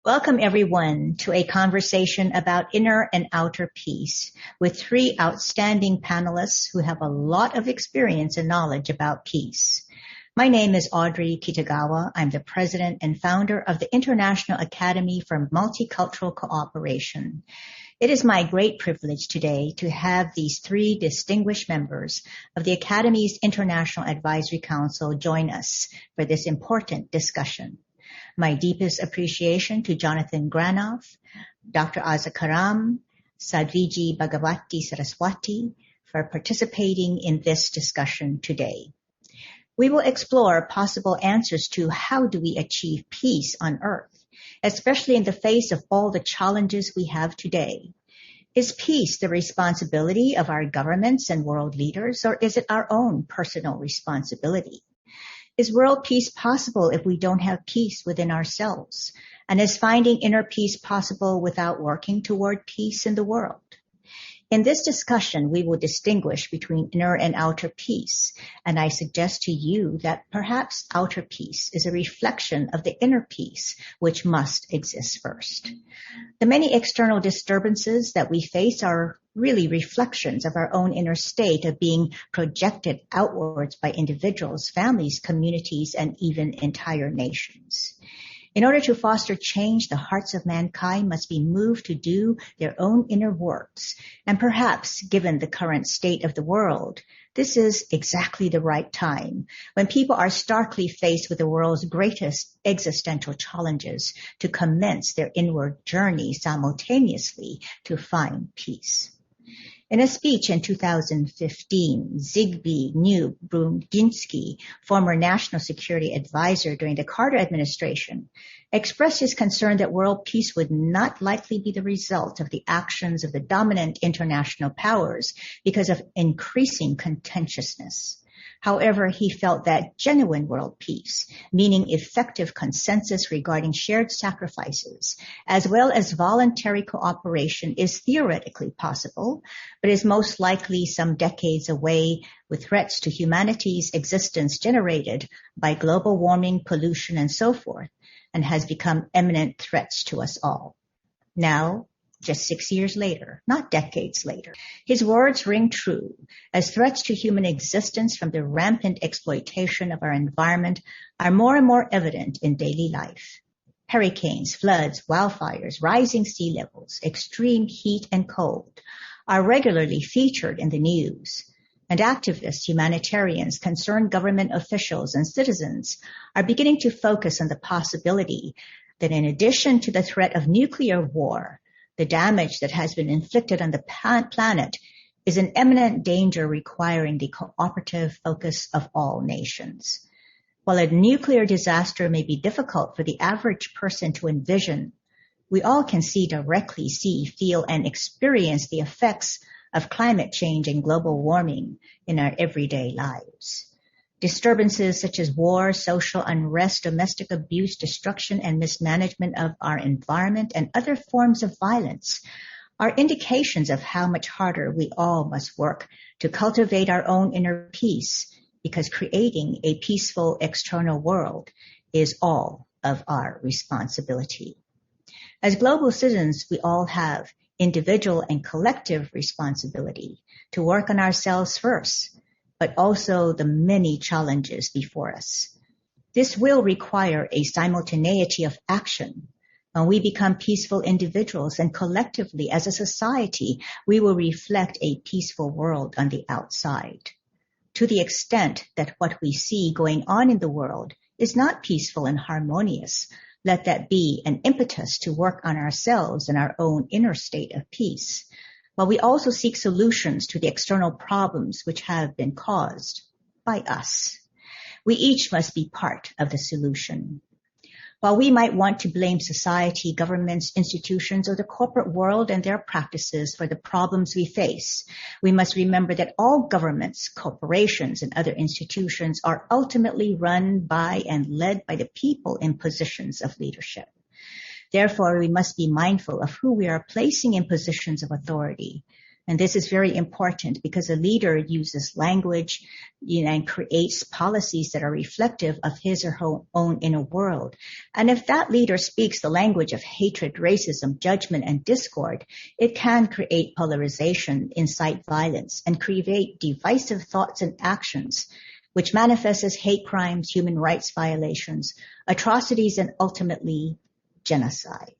Welcome everyone to a conversation about inner and outer peace with three outstanding panelists who have a lot of experience and knowledge about peace. My name is Audrey Kitagawa. I'm the president and founder of the International Academy for Multicultural Cooperation. It is my great privilege today to have these three distinguished members of the Academy's International Advisory Council join us for this important discussion. My deepest appreciation to Jonathan Granoff, Dr. Azza Karam, Sadhvi Bhagawati Saraswati for participating in this discussion today. We will explore possible answers to how do we achieve peace on Earth, especially in the face of all the challenges we have today. Is peace the responsibility of our governments and world leaders, or is it our own personal responsibility? Is world peace possible if we don't have peace within ourselves? And is finding inner peace possible without working toward peace in the world? In this discussion, we will distinguish between inner and outer peace, and I suggest to you that perhaps outer peace is a reflection of the inner peace, which must exist first. The many external disturbances that we face are really reflections of our own inner state of being projected outwards by individuals, families, communities, and even entire nations. In order to foster change, the hearts of mankind must be moved to do their own inner works. And perhaps, given the current state of the world, this is exactly the right time when people are starkly faced with the world's greatest existential challenges to commence their inward journey simultaneously to find peace. In a speech in 2015, Zbigniew Brzezinski, former national security advisor during the Carter administration, expressed his concern that world peace would not likely be the result of the actions of the dominant international powers because of increasing contentiousness. However, he felt that genuine world peace, meaning effective consensus regarding shared sacrifices, as well as voluntary cooperation, is theoretically possible, but is most likely some decades away with threats to humanity's existence generated by global warming, pollution, and so forth, and has become imminent threats to us all. Now, just 6 years later, not decades later, his words ring true as threats to human existence from the rampant exploitation of our environment are more and more evident in daily life. Hurricanes, floods, wildfires, rising sea levels, extreme heat and cold are regularly featured in the news. And activists, humanitarians, concerned government officials, and citizens are beginning to focus on the possibility that in addition to the threat of nuclear war, the damage that has been inflicted on the planet is an imminent danger requiring the cooperative focus of all nations. While a nuclear disaster may be difficult for the average person to envision, we all can directly see, feel, and experience the effects of climate change and global warming in our everyday lives. Disturbances such as war, social unrest, domestic abuse, destruction, and mismanagement of our environment, and other forms of violence are indications of how much harder we all must work to cultivate our own inner peace, because creating a peaceful external world is all of our responsibility. As global citizens, we all have individual and collective responsibility to work on ourselves first, but also the many challenges before us. This will require a simultaneity of action. When we become peaceful individuals and collectively as a society, we will reflect a peaceful world on the outside. To the extent that what we see going on in the world is not peaceful and harmonious, let that be an impetus to work on ourselves and our own inner state of peace, while we also seek solutions to the external problems which have been caused by us. We each must be part of the solution. While we might want to blame society, governments, institutions, or the corporate world and their practices for the problems we face, we must remember that all governments, corporations, and other institutions are ultimately run by and led by the people in positions of leadership. Therefore, we must be mindful of who we are placing in positions of authority, And this is very important because a leader uses language, and creates policies that are reflective of his or her own inner world. And if that leader speaks the language of hatred, racism, judgment, and discord, it can create polarization, incite violence, and create divisive thoughts and actions, which manifest as hate crimes, human rights violations, atrocities, and ultimately genocide.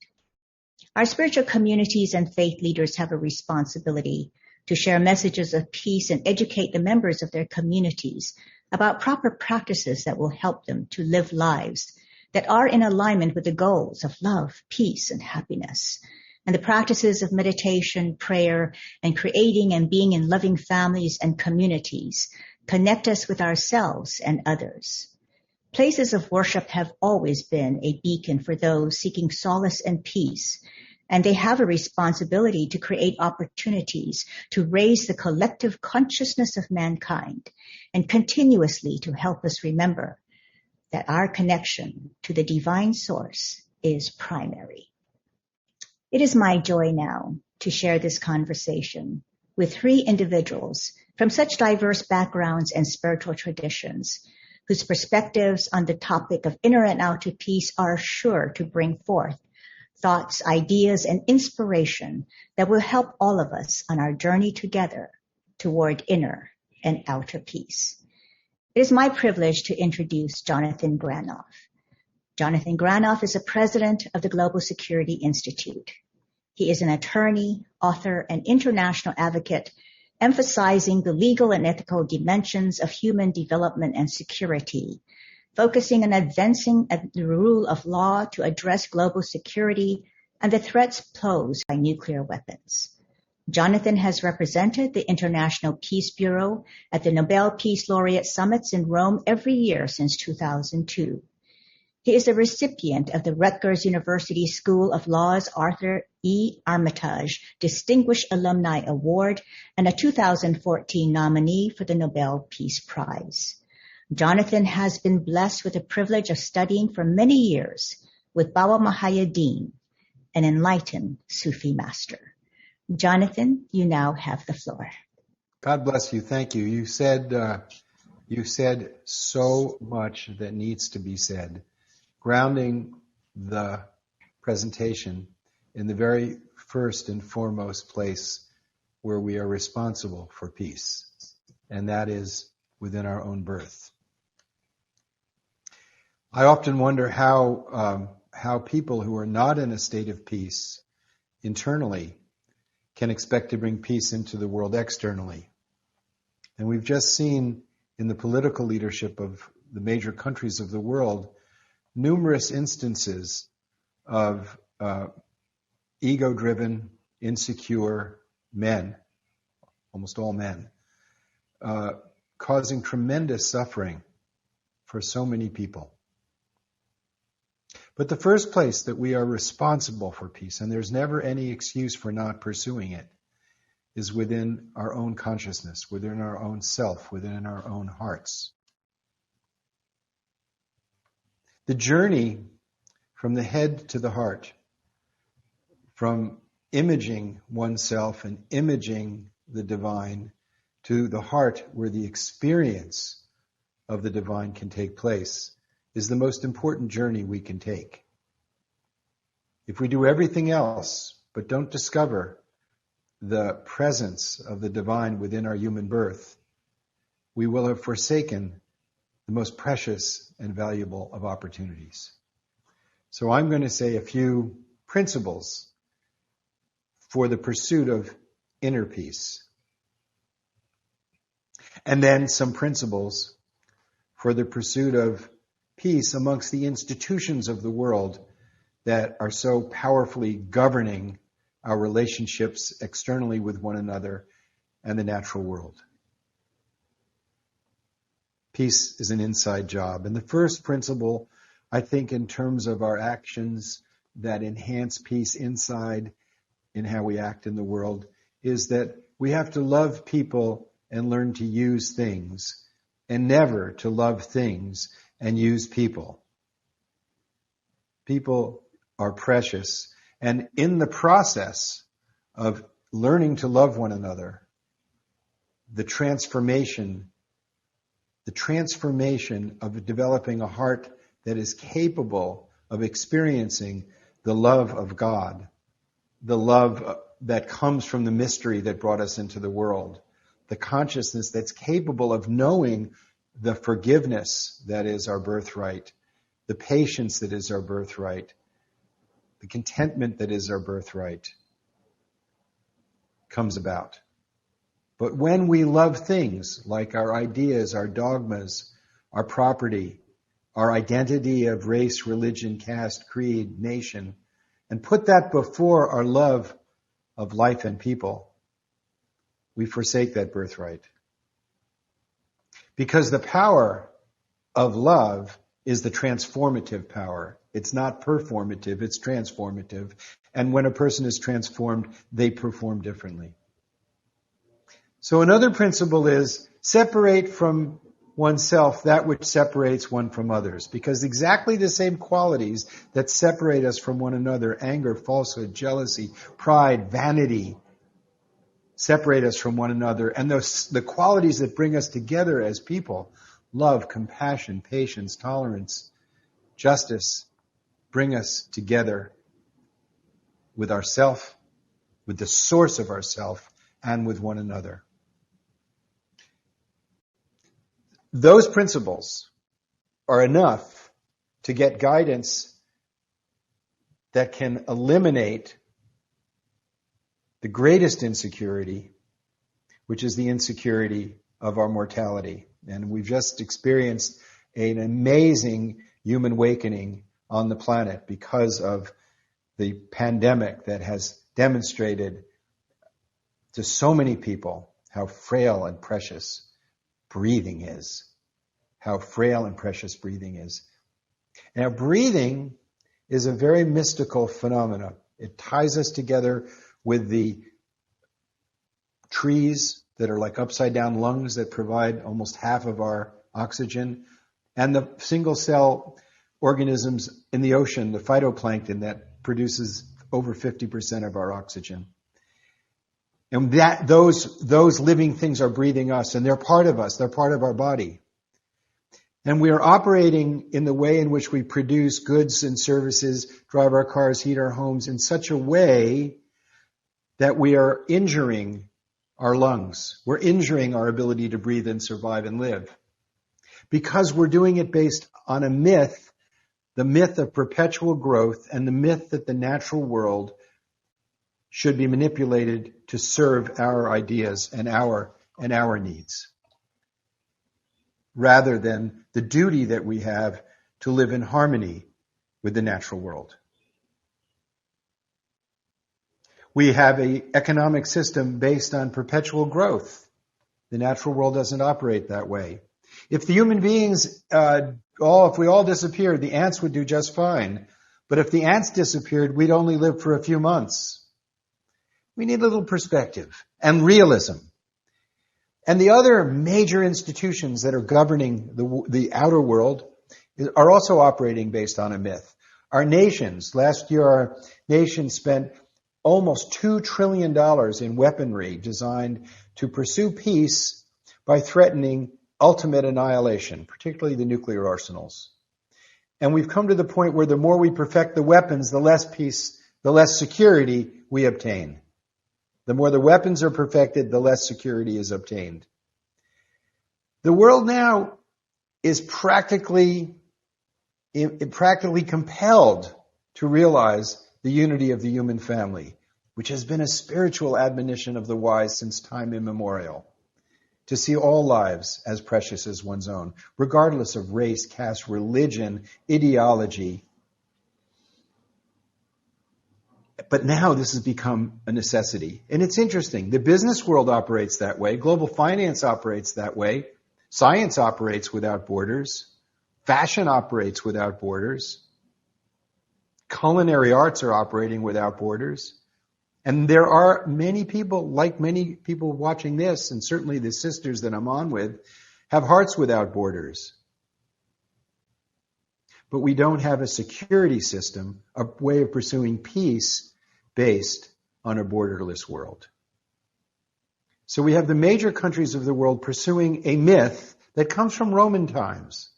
Our spiritual communities and faith leaders have a responsibility to share messages of peace and educate the members of their communities about proper practices that will help them to live lives that are in alignment with the goals of love, peace, and happiness. And the practices of meditation, prayer, and creating and being in loving families and communities connect us with ourselves and others. Places of worship have always been a beacon for those seeking solace and peace, and they have a responsibility to create opportunities to raise the collective consciousness of mankind and continuously to help us remember that our connection to the divine source is primary. It is my joy now to share this conversation with three individuals from such diverse backgrounds and spiritual traditions, whose perspectives on the topic of inner and outer peace are sure to bring forth thoughts, ideas, and inspiration that will help all of us on our journey together toward inner and outer peace. It is my privilege to introduce Jonathan Granoff. Jonathan Granoff is the president of the Global Security Institute. He is an attorney, author, and international advocate, emphasizing the legal and ethical dimensions of human development and security, focusing on advancing the rule of law to address global security and the threats posed by nuclear weapons. Jonathan has represented the International Peace Bureau at the Nobel Peace Laureate Summits in Rome every year since 2002. He is a recipient of the Rutgers University School of Law's Arthur E. Armitage Distinguished Alumni Award and a 2014 nominee for the Nobel Peace Prize. Jonathan has been blessed with the privilege of studying for many years with Baba Mahayadeen, an enlightened Sufi master. Jonathan, you now have the floor. God bless you. Thank you. You said so much that needs to be said, grounding the presentation in the very first and foremost place where we are responsible for peace, and that is within our own birth. I often wonder how people who are not in a state of peace internally can expect to bring peace into the world externally. And we've just seen in the political leadership of the major countries of the world numerous instances of ego-driven, insecure men, almost all men, causing tremendous suffering for so many people. But the first place that we are responsible for peace, and there's never any excuse for not pursuing it, is within our own consciousness, within our own self, within our own hearts. The journey from the head to the heart, from imaging oneself and imaging the divine to the heart where the experience of the divine can take place, is the most important journey we can take. If we do everything else but don't discover the presence of the divine within our human birth, we will have forsaken the most precious and valuable of opportunities. So I'm going to say a few principles for the pursuit of inner peace, and then some principles for the pursuit of peace amongst the institutions of the world that are so powerfully governing our relationships externally with one another and the natural world. Peace is an inside job. And the first principle, I think, in terms of our actions that enhance peace inside in how we act in the world, is that we have to love people and learn to use things, and never to love things and use people. People are precious, and in the process of learning to love one another, the transformation of developing a heart that is capable of experiencing the love of God, the love that comes from the mystery that brought us into the world, the consciousness that's capable of knowing the forgiveness that is our birthright, the patience that is our birthright, the contentment that is our birthright, comes about. But when we love things like our ideas, our dogmas, our property, our identity of race, religion, caste, creed, nation, and put that before our love of life and people, we forsake that birthright. Because the power of love is the transformative power. It's not performative, it's transformative. And when a person is transformed, they perform differently. So another principle is separate from oneself that which separates one from others. Because exactly the same qualities that separate us from one another, anger, falsehood, jealousy, pride, vanity, separate us from one another. And the qualities that bring us together as people, love, compassion, patience, tolerance, justice, bring us together with ourself, with the source of ourself, and with one another. Those principles are enough to get guidance that can eliminate the greatest insecurity, which is the insecurity of our mortality. And we've just experienced an amazing human awakening on the planet because of the pandemic that has demonstrated to so many people how frail and precious breathing is. How frail and precious breathing is. Now, breathing is a very mystical phenomenon. It ties us together with the trees that are like upside down lungs that provide almost half of our oxygen, and the single cell organisms in the ocean, the phytoplankton that produces over 50% of our oxygen. And that those living things are breathing us, and they're part of us. They're part of our body. And we are operating in the way in which we produce goods and services, drive our cars, heat our homes in such a way that we are injuring our lungs. We're injuring our ability to breathe and survive and live. Because we're doing it based on a myth, the myth of perpetual growth and the myth that the natural world should be manipulated to serve our ideas and our needs, rather than the duty that we have to live in harmony with the natural world. We have an economic system based on perpetual growth. The natural world doesn't operate that way. If the human beings, if we all disappeared, the ants would do just fine. But if the ants disappeared, we'd only live for a few months. We need a little perspective and realism. And the other major institutions that are governing the outer world are also operating based on a myth. Our nations, last year our nation spent almost $2 trillion in weaponry designed to pursue peace by threatening ultimate annihilation, particularly the nuclear arsenals. And we've come to the point where the more we perfect the weapons, the less peace, the less security we obtain. The more the weapons are perfected, the less security is obtained. The world now is practically compelled to realize the unity of the human family, which has been a spiritual admonition of the wise since time immemorial, to see all lives as precious as one's own, regardless of race, caste, religion, ideology. But now this has become a necessity. And it's interesting. The business world operates that way. Global finance operates that way. Science operates without borders. Fashion operates without borders. Culinary arts are operating without borders. And there are many people, like many people watching this, and certainly the sisters that I'm on with, have hearts without borders. But we don't have a security system, a way of pursuing peace based on a borderless world. So we have the major countries of the world pursuing a myth that comes from Roman times,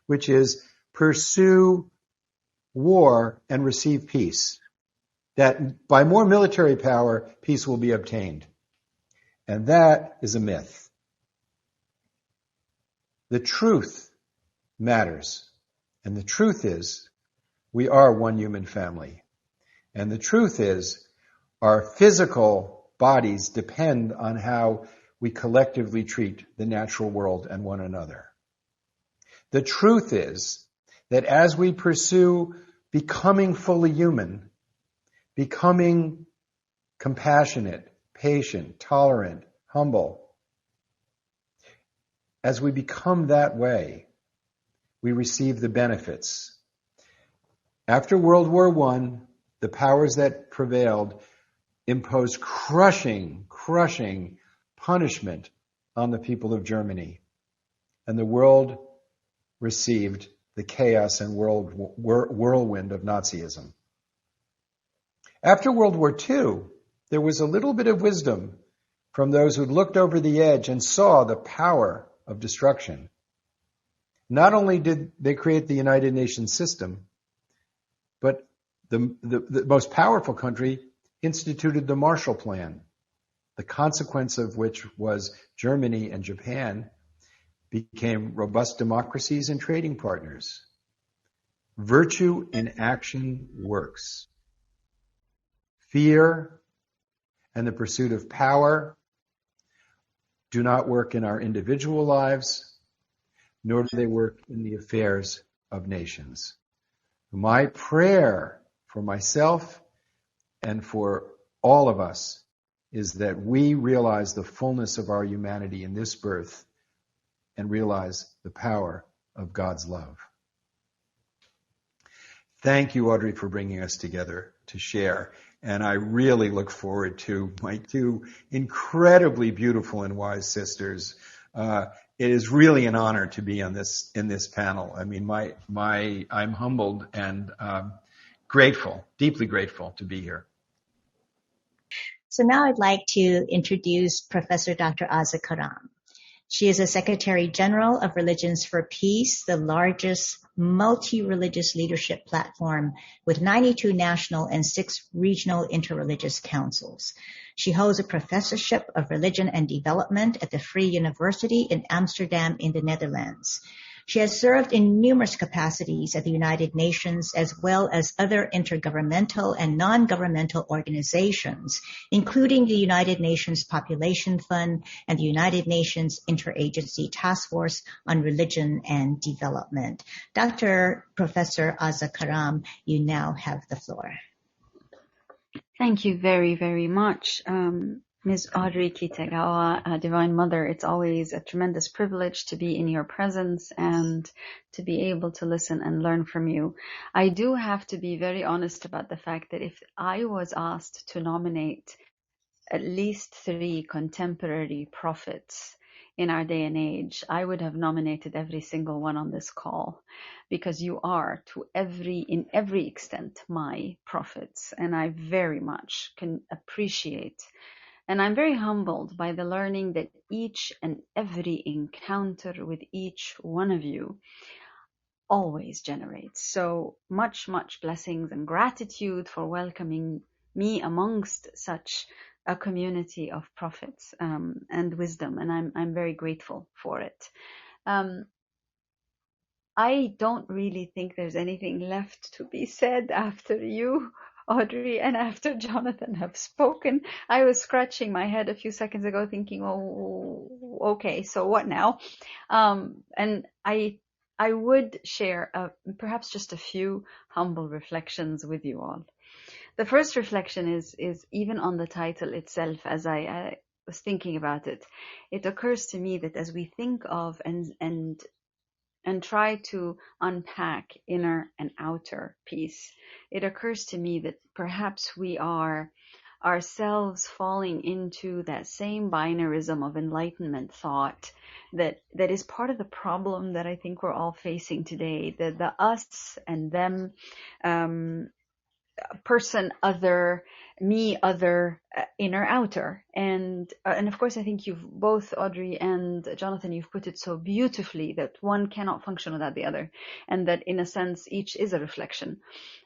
which is pursue war and receive peace. That by more military power, peace will be obtained. And that is a myth. The truth matters. And the truth is, we are one human family. And the truth is, our physical bodies depend on how we collectively treat the natural world and one another. The truth is that as we pursue becoming fully human, becoming compassionate, patient, tolerant, humble, as we become that way, we receive the benefits. After World War I, the powers that prevailed imposed crushing punishment on the people of Germany. And the world received the chaos and whirlwind of Nazism. After World War II, there was a little bit of wisdom from those who looked over the edge and saw the power of destruction. Not only did they create the United Nations system, but the most powerful country instituted the Marshall Plan, the consequence of which was Germany and Japan became robust democracies and trading partners. Virtue in action works. Fear and the pursuit of power do not work in our individual lives, nor do they work in the affairs of nations. My prayer for myself and for all of us is that we realize the fullness of our humanity in this birth and realize the power of God's love. Thank you, Audrey, for bringing us together to share. And I really look forward to my two incredibly beautiful and wise sisters. It is really an honor to be in this panel. I mean, I'm humbled and grateful, deeply grateful to be here. So now I'd like to introduce Professor Dr. Azza Karam. She is a Secretary General of Religions for Peace, the largest multi-religious leadership platform with 92 national and 6 regional interreligious councils. She holds a professorship of religion and development at the Free University in Amsterdam in the Netherlands. She has served in numerous capacities at the United Nations as well as other intergovernmental and non-governmental organizations, including the United Nations Population Fund and the United Nations Interagency Task Force on Religion and Development. Dr. Professor Azza Karam, you now have the floor. Thank you very, very much. Ms. Audrey Kitagawa, Divine Mother, it's always a tremendous privilege to be in your presence and to be able to listen and learn from you. I do have to be very honest about the fact that if I was asked to nominate at least 3 contemporary prophets in our day and age, I would have nominated every single one on this call, because you are in every extent my prophets, and I very much can appreciate. And I'm very humbled by the learning that each and every encounter with each one of you always generates. So much blessings and gratitude for welcoming me amongst such a community of prophets and wisdom. And I'm very grateful for it. I don't really think there's anything left to be said after you, Audrey, and after Jonathan have spoken. I was scratching my head a few seconds ago thinking, oh, okay, so what now? And I would share perhaps just a few humble reflections with you all. The first reflection is even on the title itself. As I was thinking about it, it occurs to me that as we think of and try to unpack inner and outer peace, it occurs to me that perhaps we are ourselves falling into that same binarism of enlightenment thought that is part of the problem that I think we're all facing today, the us and them person, other, me, other, inner, outer. And of course, I think you've both, Audrey and Jonathan, you've put it so beautifully that one cannot function without the other, and that in a sense, each is a reflection.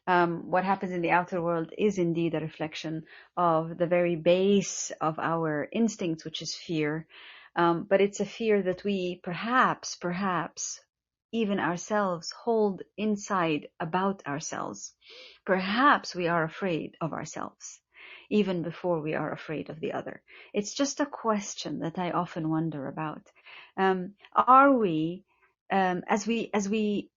What happens in the outer world is indeed a reflection of the very base of our instincts, which is fear. But it's a fear that we perhaps even ourselves hold inside about ourselves. Perhaps we are afraid of ourselves even before we are afraid of the other. It's just a question that I often wonder about. Are we, as the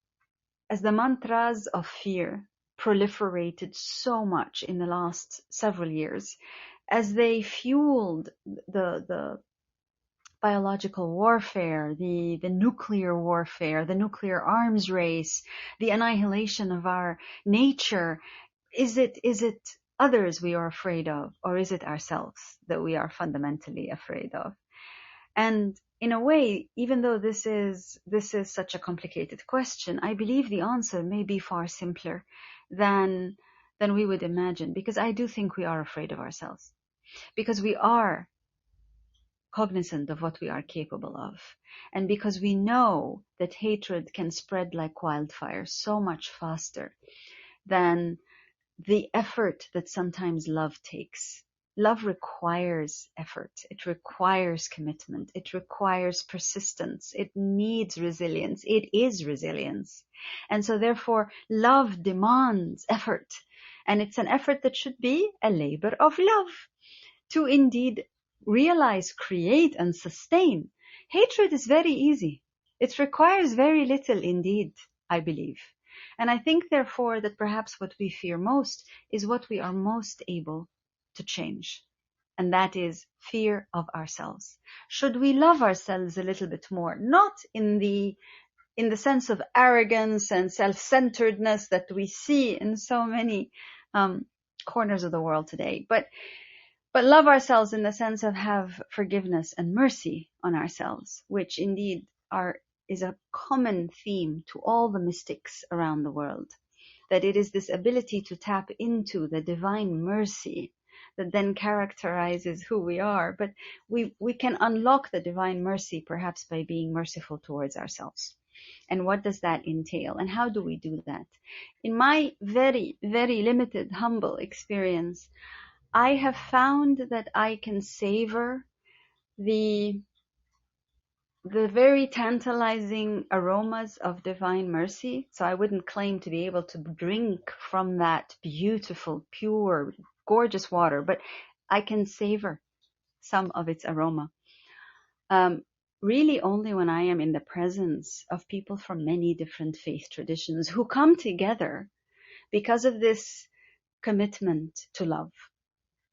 mantras of fear proliferated so much in the last several years, as they fueled the biological warfare, the nuclear warfare, the nuclear arms race, the annihilation of our nature, is it others we are afraid of, or is it ourselves that we are fundamentally afraid of? And in a way, even though this is such a complicated question, I believe the answer may be far simpler than we would imagine, because I do think we are afraid of ourselves, because we are cognizant of what we are capable of, and because we know that hatred can spread like wildfire so much faster than the effort that sometimes love takes. Love requires effort. It requires commitment. It requires persistence. It needs resilience. It is resilience. And so therefore, love demands effort. And it's an effort that should be a labor of love to indeed realize, create, and sustain. Hatred is very easy. It requires very little indeed, I believe. And I think, therefore, that perhaps what we fear most is what we are most able to change. And that is fear of ourselves. Should we love ourselves a little bit more? Not in the sense of arrogance and self-centeredness that we see in so many corners of the world today, but love ourselves in the sense of have forgiveness and mercy on ourselves, which indeed is a common theme to all the mystics around the world. That it is this ability to tap into the divine mercy that then characterizes who we are. But we can unlock the divine mercy perhaps by being merciful towards ourselves. And what does that entail? And how do we do that? In my very, very limited, humble experience, I have found that I can savor the very tantalizing aromas of divine mercy. So I wouldn't claim to be able to drink from that beautiful, pure, gorgeous water, but I can savor some of its aroma. Really only when I am in the presence of people from many different faith traditions who come together because of this commitment to love,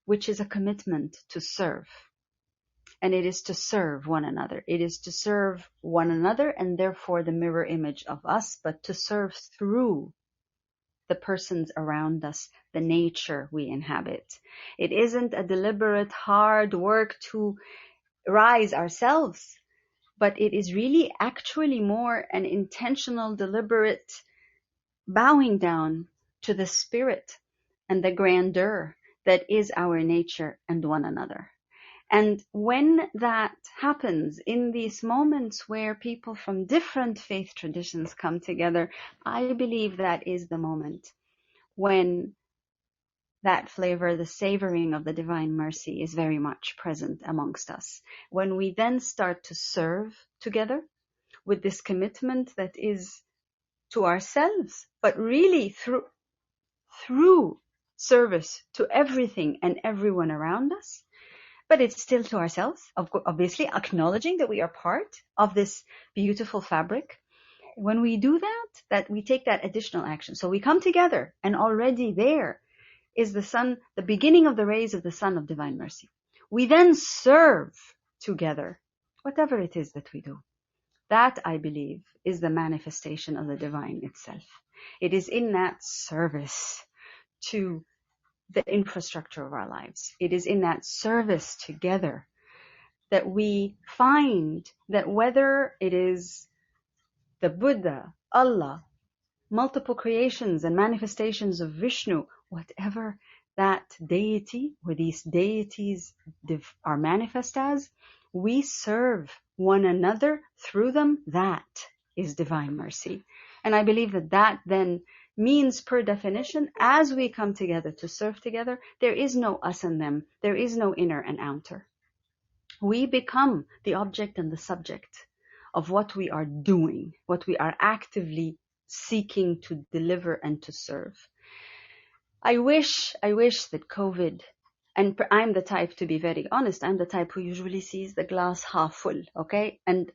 which is a commitment to serve. And it is to serve one another. It is to serve one another and therefore the mirror image of us, but to serve through the persons around us, the nature we inhabit. It isn't a deliberate hard work to rise ourselves, but it is really actually more an intentional, deliberate bowing down to the spirit and the grandeur that is our nature and one another. And when that happens in these moments where people from different faith traditions come together, I believe that is the moment when that flavor, the savoring of the divine mercy, is very much present amongst us. When we then start to serve together with this commitment that is to ourselves, but really through service to everything and everyone around us, but it's still to ourselves, obviously acknowledging that we are part of this beautiful fabric. When we do that we take that additional action. So we come together, and already there is the sun, the beginning of the rays of the sun of divine mercy. We then serve together, whatever it is that we do. That, I believe, is the manifestation of the divine itself. It is in that service to the infrastructure of our lives. It is in that service together that we find that whether it is the Buddha, Allah, multiple creations and manifestations of Vishnu, whatever that deity or these deities are manifest as, we serve one another through them. That is divine mercy. And I believe that that then means, per definition, as we come together to serve together, there is no us and them. There is no inner and outer. We become the object and the subject of what we are doing, what we are actively seeking to deliver and to serve. I wish that COVID, and I'm the type, to be very honest, I'm the type who usually sees the glass half full, okay? And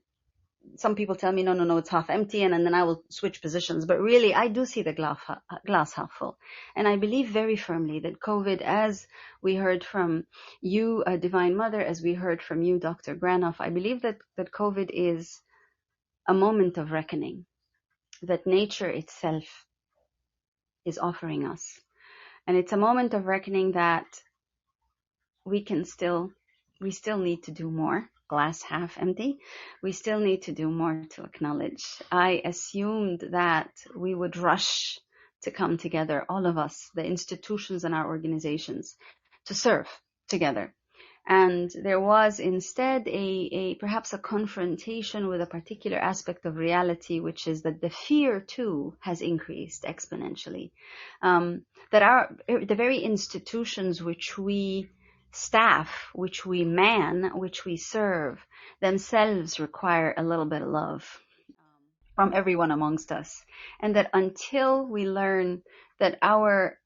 some people tell me, no, it's half empty, and then I will switch positions. But really, I do see the glass half full. And I believe very firmly that COVID, as we heard from you, Divine Mother, as we heard from you, Dr. Granoff, I believe that COVID is a moment of reckoning that nature itself is offering us. And it's a moment of reckoning that we still need to do more. Glass half empty. We still need to do more to acknowledge. I assumed that we would rush to come together, all of us, the institutions and our organizations, to serve together. And there was instead perhaps a confrontation with a particular aspect of reality, which is that the fear too has increased exponentially. That the very institutions which we staff, which we man, which we serve, themselves require a little bit of love from everyone amongst us. And that until we learn that our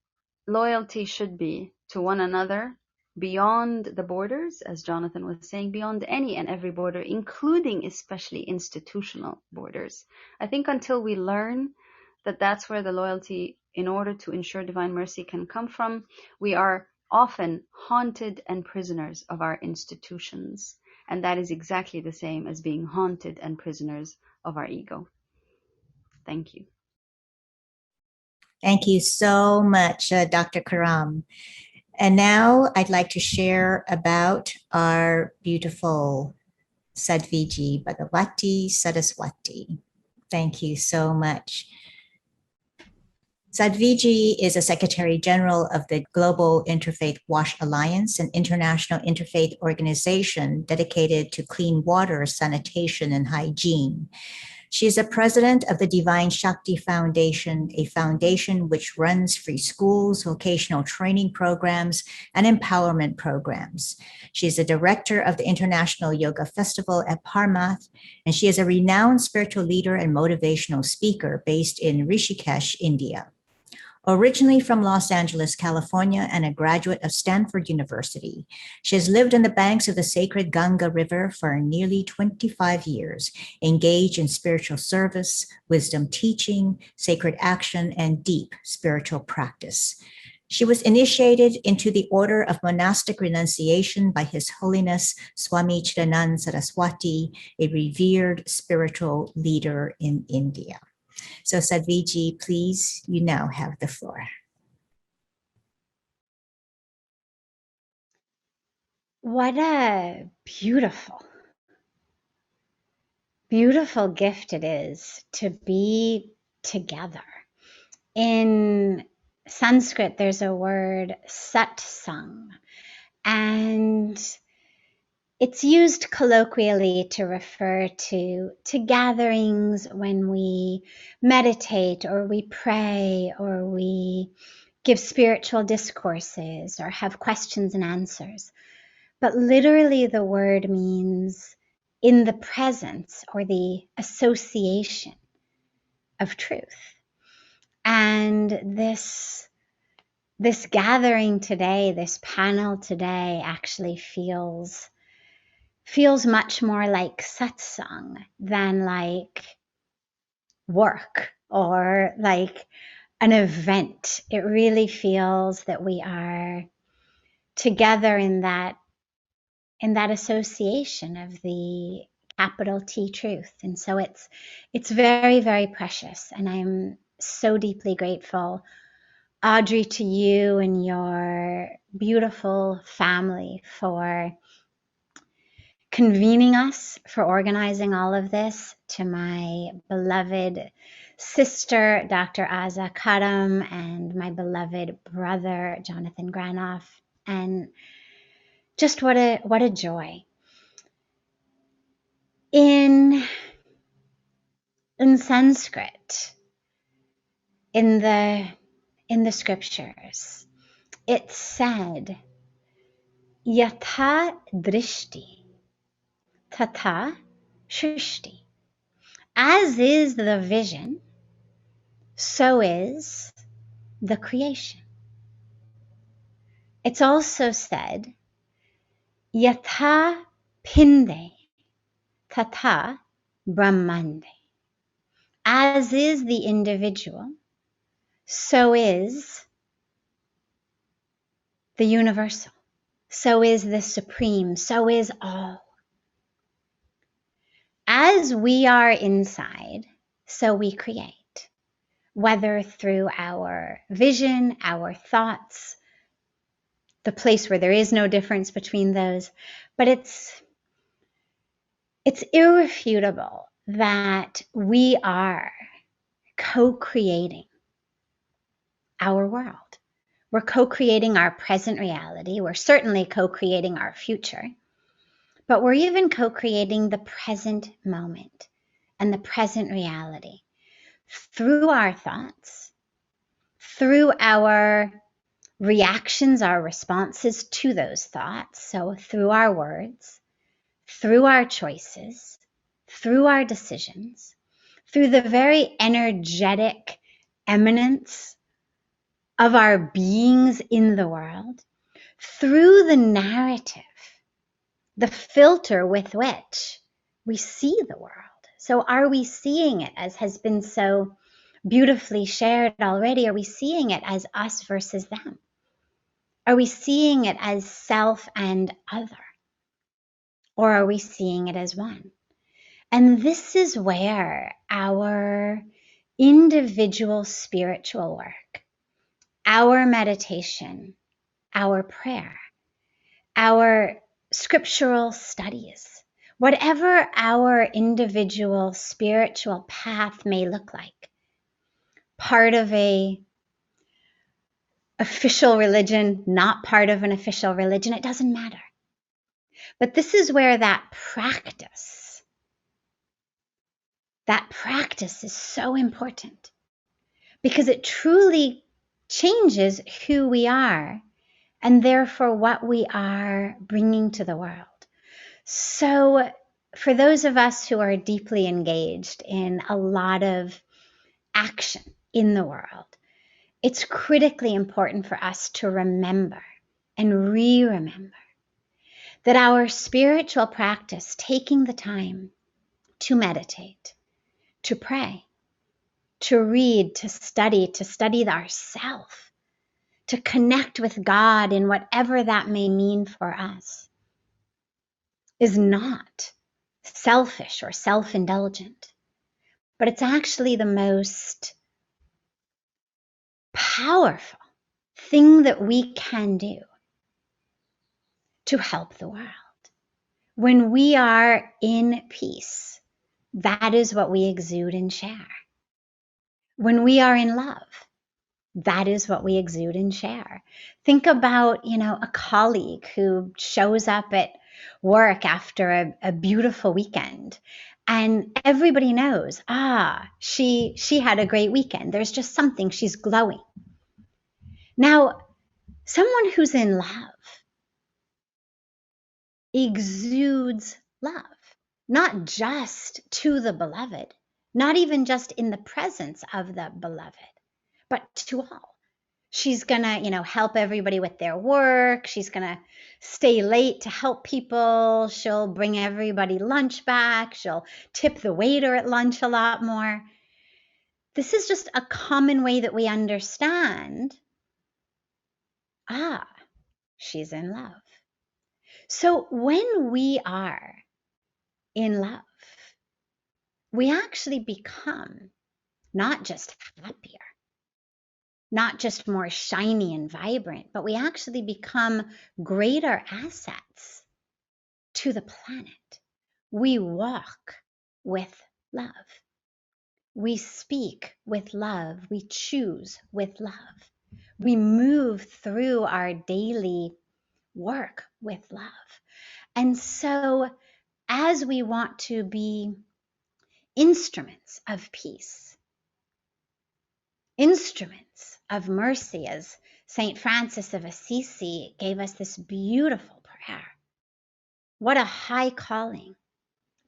loyalty should be to one another, beyond the borders, as Jonathan was saying, beyond any and every border, including especially institutional borders. I think until we learn that that's where the loyalty, in order to ensure divine mercy, can come from, we are often haunted and prisoners of our institutions. And that is exactly the same as being haunted and prisoners of our ego. Thank you. Thank you so much, Dr. Karam. And now I'd like to share about our beautiful Sadhvi Bhagawati Saraswati. Thank you so much. Sadhvi is a Secretary General of the Global Interfaith WASH Alliance, an international interfaith organization dedicated to clean water, sanitation, and hygiene. She is a president of the Divine Shakti Foundation, a foundation which runs free schools, vocational training programs, and empowerment programs. She is the director of the International Yoga Festival at Parmath, and she is a renowned spiritual leader and motivational speaker based in Rishikesh, India. Originally from Los Angeles, California, and a graduate of Stanford University, she has lived on the banks of the sacred Ganga River for nearly 25 years, engaged in spiritual service, wisdom teaching, sacred action, and deep spiritual practice. She was initiated into the Order of Monastic Renunciation by His Holiness Swami Chidanand Saraswati, a revered spiritual leader in India. So Sadhvi, please, you now have the floor. What a beautiful, beautiful gift it is to be together. In Sanskrit, there's a word satsang, and it's used colloquially to refer to gatherings when we meditate or we pray or we give spiritual discourses or have questions and answers. But literally the word means in the presence or the association of truth. And this gathering today, this panel today actually feels much more like satsang than like work or like an event. It really feels that we are together in that association of the capital T truth. And so it's very, very precious. And I'm so deeply grateful, Audrey, to you and your beautiful family for convening us, for organizing all of this, to my beloved sister, Dr. Azza Karam, and my beloved brother, Jonathan Granoff. And just what a joy. In Sanskrit, in the scriptures, it said, Yatha drishti, tata shrishti. As is the vision, so is the creation. It's also said, Yatha pinde, tata brahmande. As is the individual, so is the universal. So is the supreme. So is all. As we are inside, so we create, whether through our vision, our thoughts, the place where there is no difference between those. But it's irrefutable that we are co-creating our world. We're co-creating our present reality. We're certainly co-creating our future. But we're even co-creating the present moment and the present reality through our thoughts, through our reactions, our responses to those thoughts. So through our words, through our choices, through our decisions, through the very energetic eminence of our beings in the world, through the narrative, the filter with which we see the world. So are we seeing it, as has been so beautifully shared already? Are we seeing it as us versus them? Are we seeing it as self and other? Or are we seeing it as one? And this is where our individual spiritual work, our meditation, our prayer, our scriptural studies, whatever our individual spiritual path may look like, part of a official religion, not part of an official religion, it doesn't matter. But this is where that practice is so important, because it truly changes who we are and therefore what we are bringing to the world. So for those of us who are deeply engaged in a lot of action in the world, it's critically important for us to remember and re-remember that our spiritual practice, taking the time to meditate, to pray, to read, to study ourself, to connect with God in whatever that may mean for us, is not selfish or self-indulgent, but it's actually the most powerful thing that we can do to help the world. When we are in peace, that is what we exude and share. When we are in love, that is what we exude and share. Think about, a colleague who shows up at work after a beautiful weekend, and everybody knows, she had a great weekend. There's just something, she's glowing. Now, someone who's in love exudes love, not just to the beloved, not even just in the presence of the beloved, but to all. She's gonna, help everybody with their work. She's gonna stay late to help people. She'll bring everybody lunch back. She'll tip the waiter at lunch a lot more. This is just a common way that we understand, she's in love. So when we are in love, we actually become not just happier, not just more shiny and vibrant, but we actually become greater assets to the planet. We walk with love. We speak with love. We choose with love. We move through our daily work with love. And so, as we want to be instruments of peace, instruments of mercy, as St. Francis of Assisi gave us this beautiful prayer. What a high calling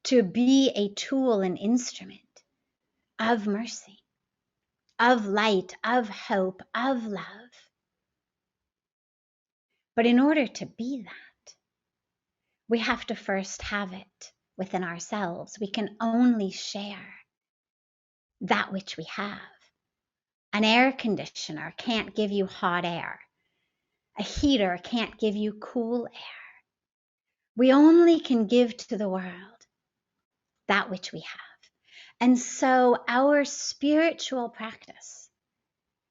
to be a tool and instrument of mercy, of light, of hope, of love. But in order to be that, we have to first have it within ourselves. We can only share that which we have. An air conditioner can't give you hot air. A heater can't give you cool air. We only can give to the world that which we have. And so our spiritual practice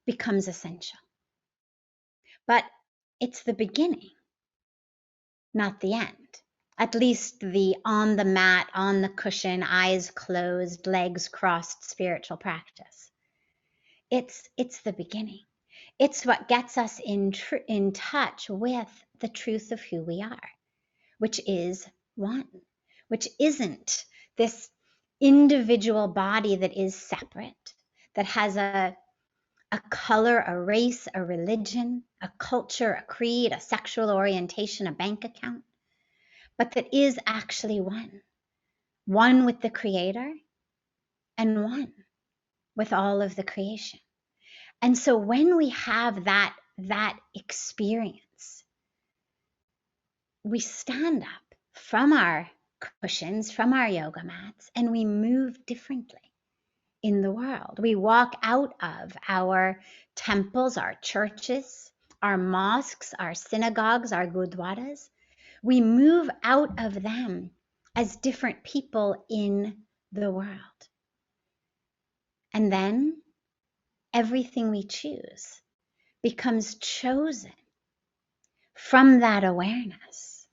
becomes essential. But it's the beginning, not the end. At least the on the mat, on the cushion, eyes closed, legs crossed spiritual practice. It's the beginning. It's what gets us in touch with the truth of who we are, which is one, which isn't this individual body that is separate, that has a color, a race, a religion, a culture, a creed, a sexual orientation, a bank account, but that is actually one with the Creator and one with all of the creation. And so when we have that experience, we stand up from our cushions, from our yoga mats, and we move differently in the world. We walk out of our temples, our churches, our mosques, our synagogues, our gurdwaras. We move out of them as different people in the world. And then everything we choose becomes chosen from that awareness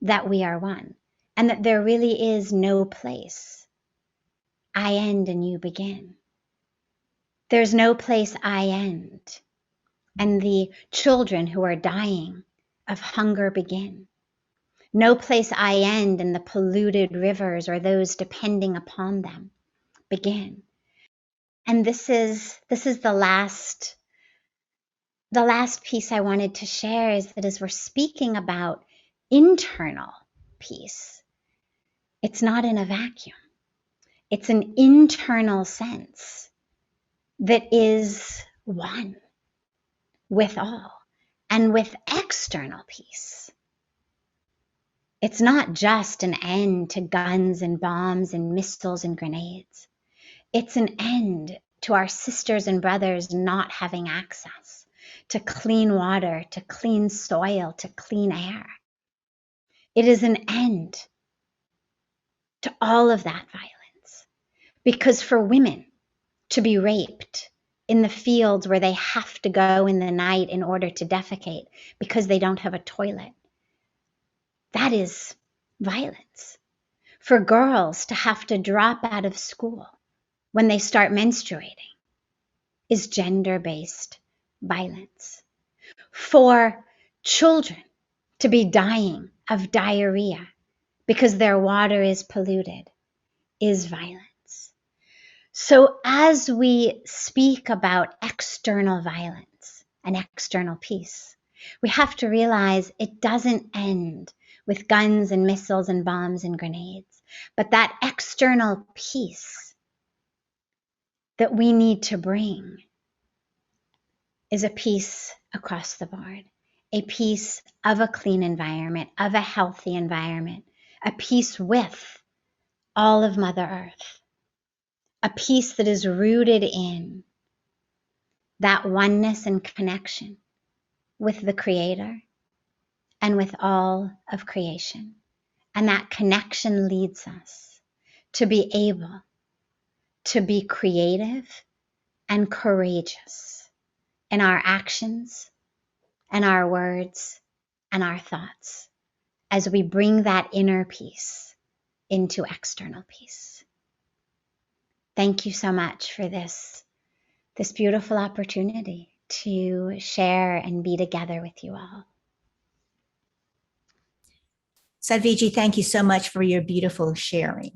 that we are one, and that there really is no place I end and you begin. There's no place I end and the children who are dying of hunger begin. No place I end and the polluted rivers or those depending upon them begin. And this is the last piece I wanted to share, is that as we're speaking about internal peace, it's not in a vacuum. It's an internal sense that is one with all. And with external peace, it's not just an end to guns and bombs and missiles and grenades. It's an end to our sisters and brothers not having access to clean water, to clean soil, to clean air. It is an end to all of that violence. Because for women to be raped in the fields where they have to go in the night in order to defecate because they don't have a toilet, that is violence. For girls to have to drop out of school when they start menstruating is gender-based violence. For children to be dying of diarrhea because their water is polluted is violence. So as we speak about external violence and external peace, we have to realize it doesn't end with guns and missiles and bombs and grenades, but that external peace that we need to bring is a peace across the board, a peace of a clean environment, of a healthy environment, a peace with all of Mother Earth, a peace that is rooted in that oneness and connection with the Creator and with all of creation. And that connection leads us to be able to be creative and courageous in our actions and our words and our thoughts, as we bring that inner peace into external peace. Thank you so much for this beautiful opportunity to share and be together with you all. Sadhviji, thank you so much for your beautiful sharing.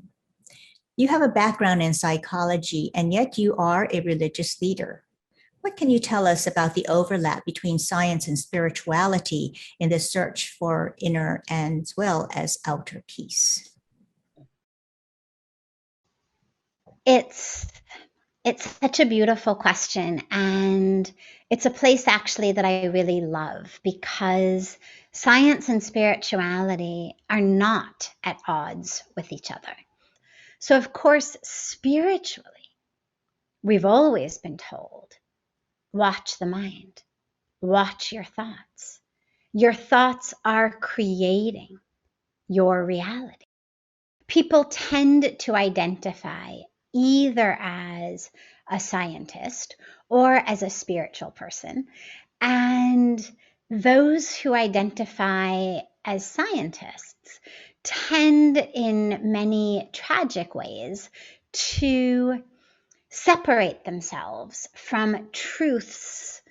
You have a background in psychology, and yet you are a religious leader. What can you tell us about the overlap between science and spirituality in the search for inner as well as outer peace? It's such a beautiful question, and it's a place actually that I really love, because science and spirituality are not at odds with each other. So of course, spiritually, we've always been told, watch the mind, watch your thoughts. Your thoughts are creating your reality. People tend to identify either as a scientist or as a spiritual person. And those who identify as scientists tend in many tragic ways to separate themselves from truths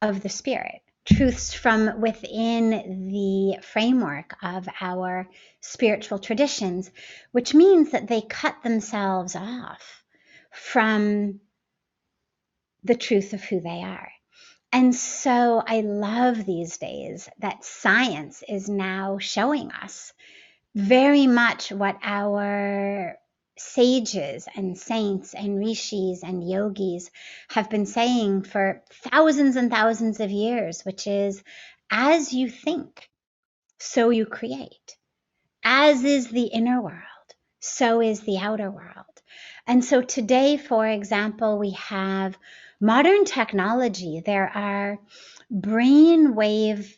of the spirit, truths from within the framework of our spiritual traditions, which means that they cut themselves off from the truth of who they are. And so I love these days that science is now showing us very much what our sages and saints and rishis and yogis have been saying for thousands and thousands of years, which is, as you think, so you create. As is the inner world, so is the outer world. And so today, for example, we have modern technology. There are brainwave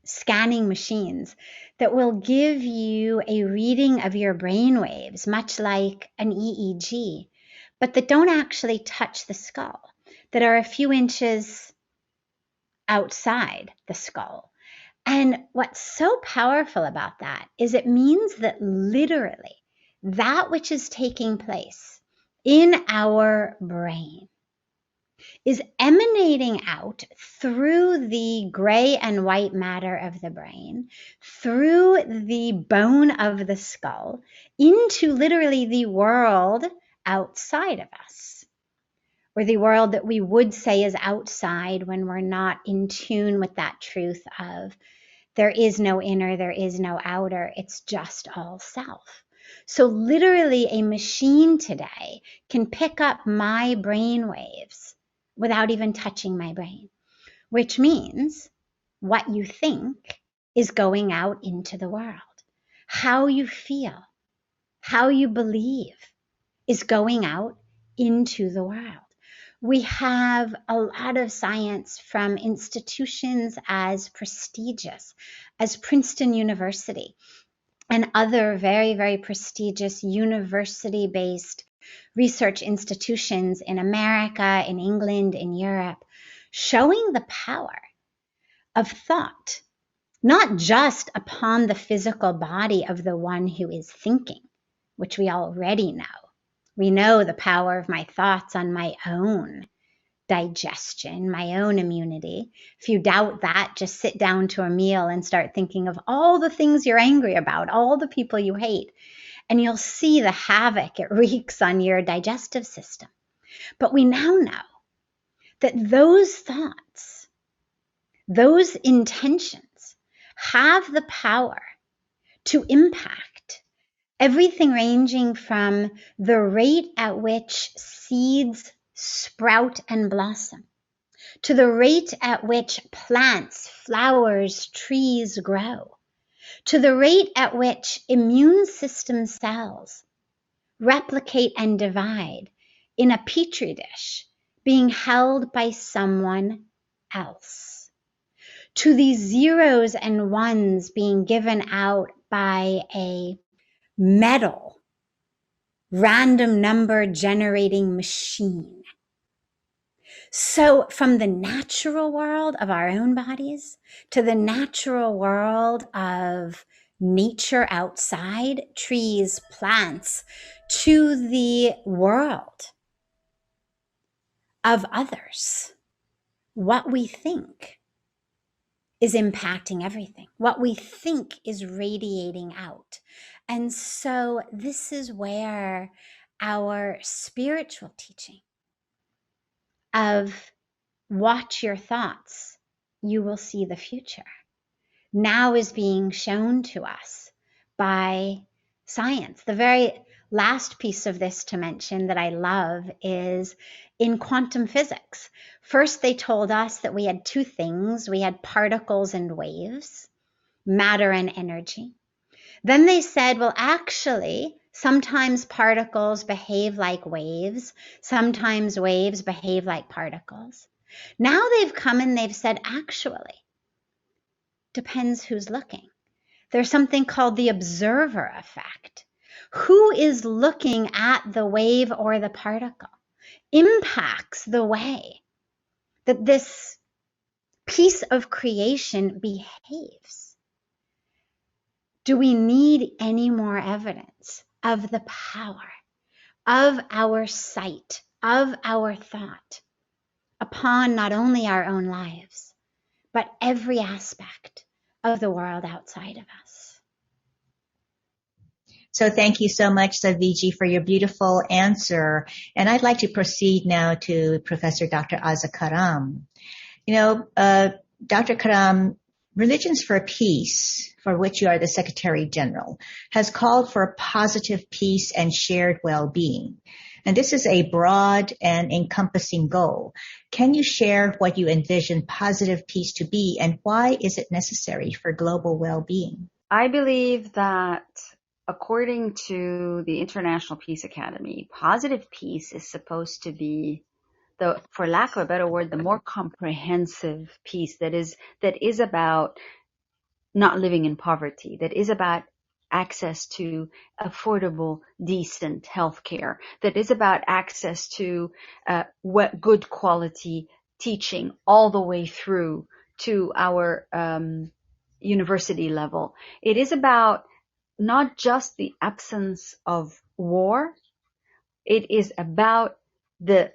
scanning machines that will give you a reading of your brain waves, much like an EEG, but that don't actually touch the skull, that are a few inches outside the skull. And what's so powerful about that is it means that literally that which is taking place in our brain is emanating out through the gray and white matter of the brain, through the bone of the skull, into literally the world outside of us, or the world that we would say is outside when we're not in tune with that truth of there is no inner, there is no outer, it's just all self. So literally a machine today can pick up my brain waves without even touching my brain, which means what you think is going out into the world. How you feel, how you believe is going out into the world. We have a lot of science from institutions as prestigious as Princeton University and other very, very prestigious university-based research institutions in America, in England, in Europe, showing the power of thought, not just upon the physical body of the one who is thinking, which we already know. We know the power of my thoughts on my own digestion, my own immunity. If you doubt that, just sit down to a meal and start thinking of all the things you're angry about, all the people you hate, and you'll see the havoc it wreaks on your digestive system. But we now know that those thoughts, those intentions have the power to impact everything ranging from the rate at which seeds sprout and blossom, to the rate at which plants, flowers, trees grow, to the rate at which immune system cells replicate and divide in a petri dish being held by someone else, to the zeros and ones being given out by a metal random number generating machine, So from the natural world of our own bodies to the natural world of nature outside, trees, plants, to the world of others, what we think is impacting everything. What we think is radiating out. And so this is where our spiritual teaching of watch your thoughts, you will see the future, now is being shown to us by science. The very last piece of this to mention that I love is in quantum physics. First, they told us that we had two things. We had particles and waves, matter and energy. Then they said, well, actually, sometimes particles behave like waves. Sometimes waves behave like particles. Now they've come and they've said, actually, depends who's looking. There's something called the observer effect. Who is looking at the wave or the particle impacts the way that this piece of creation behaves. Do we need any more evidence of the power of our sight, of our thought upon not only our own lives, but every aspect of the world outside of us? So thank you so much, Sadhvi, for your beautiful answer. And I'd like to proceed now to Professor Dr. Azza Karam. Dr. Karam, Religions for Peace, for which you are the Secretary General, has called for positive peace and shared well-being. And this is a broad and encompassing goal. Can you share what you envision positive peace to be, and why is it necessary for global well-being? I believe that according to the International Peace Academy, positive peace is supposed to be, for lack of a better word, the more comprehensive peace that is about not living in poverty, that is about access to affordable, decent health care, that is about access to good quality teaching all the way through to our university level. It is about not just the absence of war, it is about the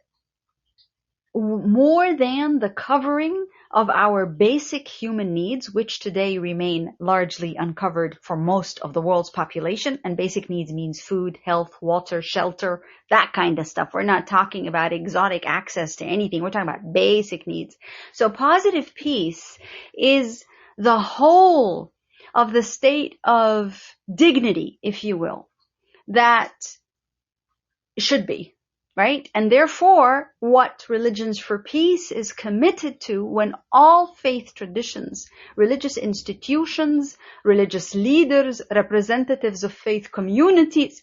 more than the covering of our basic human needs, which today remain largely uncovered for most of the world's population. And basic needs means food, health, water, shelter, that kind of stuff. We're not talking about exotic access to anything. We're talking about basic needs. So positive peace is the whole of the state of dignity, if you will, that should be. Right? And therefore, what Religions for Peace is committed to, when all faith traditions, religious institutions, religious leaders, representatives of faith communities,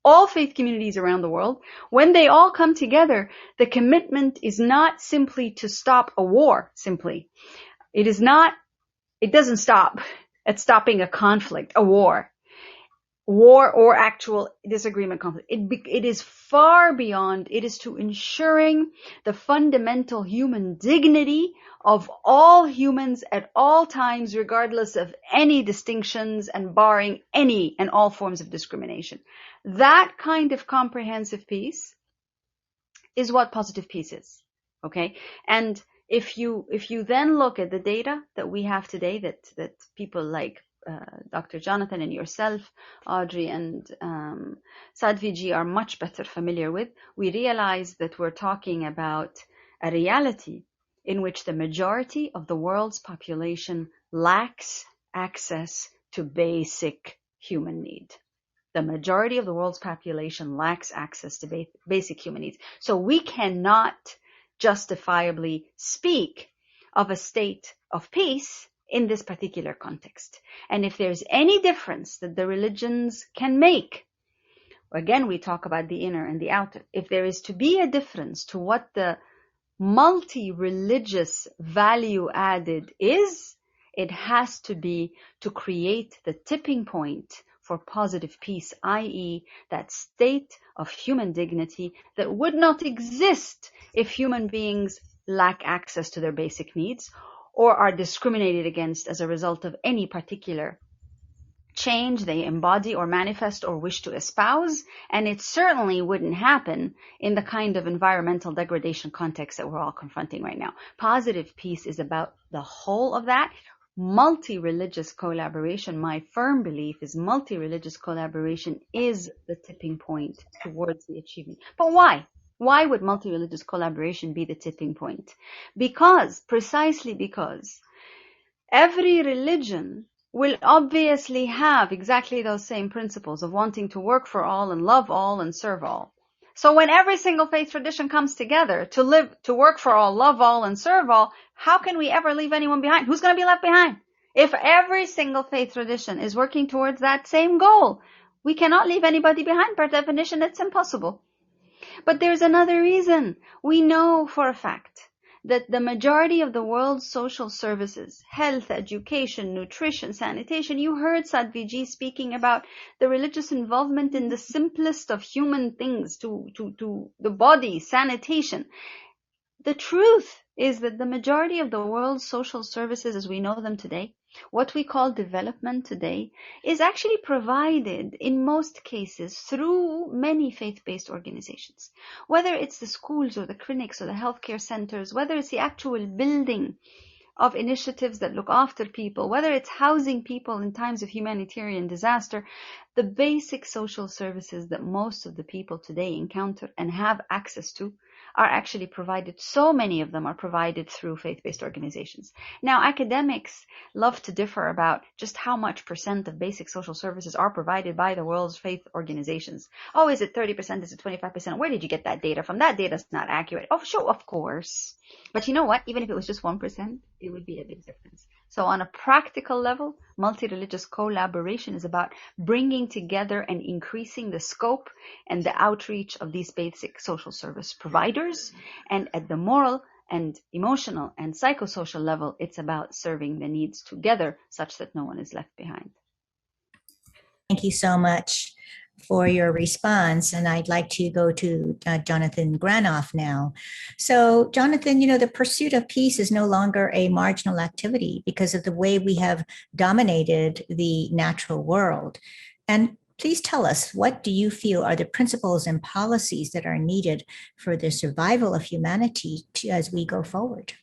all faith communities around the world, when they all come together, the commitment is not simply to stop a war, simply. It doesn't stop at stopping a conflict, a war or actual disagreement, conflict. It is far beyond. It is to ensuring the fundamental human dignity of all humans at all times, regardless of any distinctions and barring any and all forms of discrimination. That kind of comprehensive peace is what positive peace is. Okay? And if you then look at the data that we have today, that people like Dr. Jonathan and yourself, Audrey, and Sadhvi ji are much better familiar with, we realize that we're talking about a reality in which the majority of the world's population lacks access to basic human need. The majority of the world's population lacks access to basic human needs. So we cannot justifiably speak of a state of peace in this particular context. And if there's any difference that the religions can make, again, we talk about the inner and the outer. If there is to be a difference to what the multi-religious value added is, it has to be to create the tipping point for positive peace, i.e. that state of human dignity that would not exist if human beings lack access to their basic needs or are discriminated against as a result of any particular change they embody or manifest or wish to espouse. And it certainly wouldn't happen in the kind of environmental degradation context that we're all confronting right now. Positive peace is about the whole of that. Multi-religious collaboration, my firm belief is multi-religious collaboration is the tipping point towards the achievement. But why? Why would multi-religious collaboration be the tipping point? Precisely because every religion will obviously have exactly those same principles of wanting to work for all and love all and serve all. So when every single faith tradition comes together to work for all, love all, and serve all, how can we ever leave anyone behind? Who's going to be left behind? If every single faith tradition is working towards that same goal, we cannot leave anybody behind. Per definition, it's impossible. But there's another reason. We know for a fact that the majority of the world's social services, health, education, nutrition, sanitation, you heard Sadhvi Ji speaking about the religious involvement in the simplest of human things to the body, sanitation. The truth is that the majority of the world's social services as we know them today, what we call development today, is actually provided in most cases through many faith-based organizations. Whether it's the schools or the clinics or the healthcare centers, whether it's the actual building of initiatives that look after people, whether it's housing people in times of humanitarian disaster, the basic social services that most of the people today encounter and have access to are actually provided. So many of them are provided through faith-based organizations. Now, academics love to differ about just how much % of basic social services are provided by the world's faith organizations. Oh, is it 30%? Is it 25%? Where did you get that data from? That data's not accurate. Oh, sure, of course. But you know what? Even if it was just 1%, it would be a big difference. So on a practical level, multi-religious collaboration is about bringing together and increasing the scope and the outreach of these basic social service providers. And at the moral and emotional and psychosocial level, it's about serving the needs together such that no one is left behind. Thank you so much for your response. And I'd like to go to Jonathan Granoff now. So Jonathan, the pursuit of peace is no longer a marginal activity because of the way we have dominated the natural world. And please tell us, what do you feel are the principles and policies that are needed for the survival of humanity as we go forward?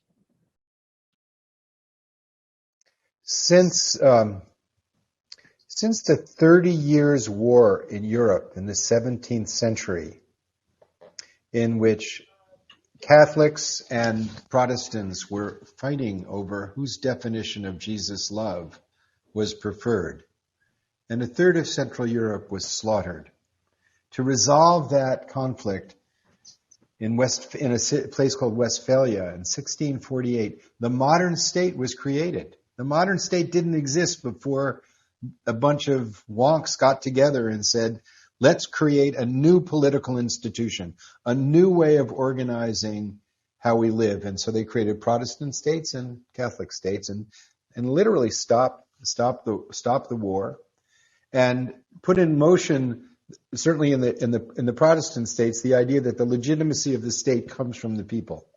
Since the 30 Years' War in Europe in the 17th century, in which Catholics and Protestants were fighting over whose definition of Jesus' love was preferred, and a third of Central Europe was slaughtered. To resolve that conflict in a place called Westphalia in 1648, the modern state was created. The modern state didn't exist before a bunch of wonks got together and said, let's create a new political institution, a new way of organizing how we live. And so they created Protestant states and Catholic states and literally stop the war and put in motion, certainly in the Protestant states, the idea that the legitimacy of the state comes from the people.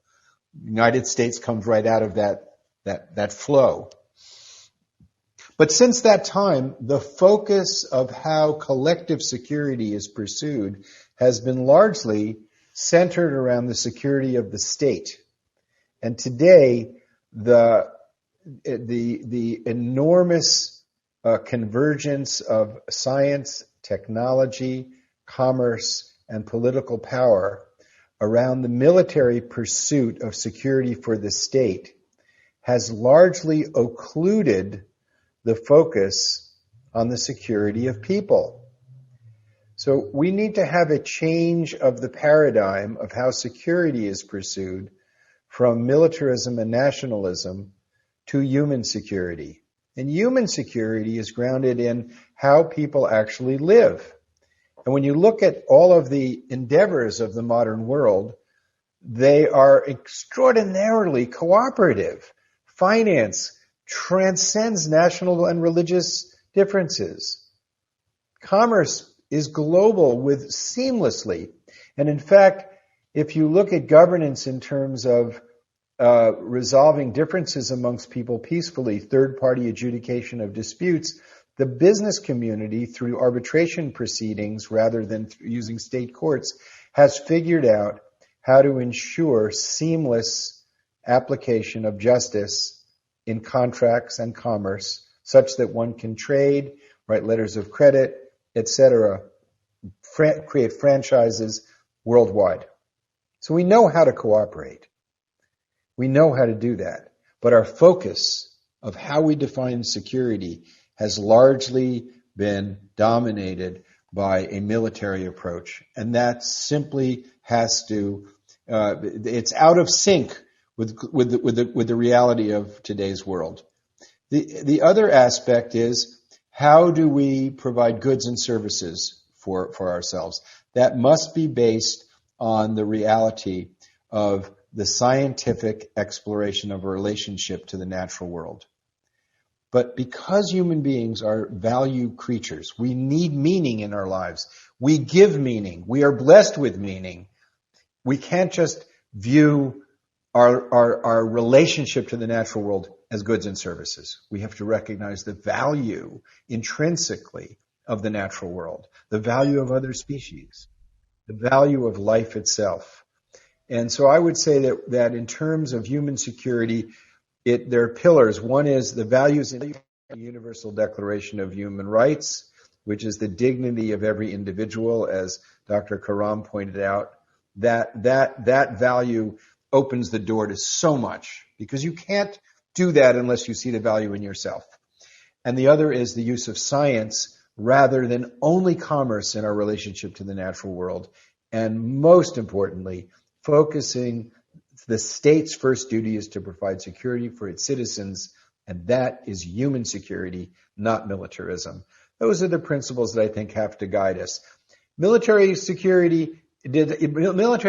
The United States comes right out of that flow. But since that time, the focus of how collective security is pursued has been largely centered around the security of the state. And today, the enormous convergence of science, technology, commerce, and political power around the military pursuit of security for the state has largely occluded the focus on the security of people. So we need to have a change of the paradigm of how security is pursued from militarism and nationalism to human security. And human security is grounded in how people actually live. And when you look at all of the endeavors of the modern world, they are extraordinarily cooperative. Finance transcends national and religious differences. commerce is global with seamlessly. And in fact, if you look at governance in terms of resolving differences amongst people peacefully, third-party adjudication of disputes, the business community, through arbitration proceedings rather than using state courts, has figured out how to ensure seamless application of justice in contracts and commerce, such that one can trade, write letters of credit, etc., create franchises worldwide. So we know how to cooperate. We know how to do that. But our focus of how we define security has largely been dominated by a military approach. And that simply has to, it's out of sync with the reality of today's world. The other aspect is, how do we provide goods and services for ourselves? That must be based on the reality of the scientific exploration of a relationship to the natural world. But because human beings are value creatures, we need meaning in our lives. We give meaning. We are blessed with meaning. We can't just view our relationship to the natural world as goods and services. We have to recognize the value intrinsically of the natural world, the value of other species, the value of life itself. And so I would say that in terms of human security, there are pillars. One is the values in the Universal Declaration of Human Rights, which is the dignity of every individual, as Dr. Karam pointed out. That value opens the door to so much, because you can't do that unless you see the value in yourself. And the other is the use of science rather than only commerce in our relationship to the natural world. And most importantly, focusing, the state's first duty is to provide security for its citizens, and that is human security, not militarism. Those are the principles that I think have to guide us. Military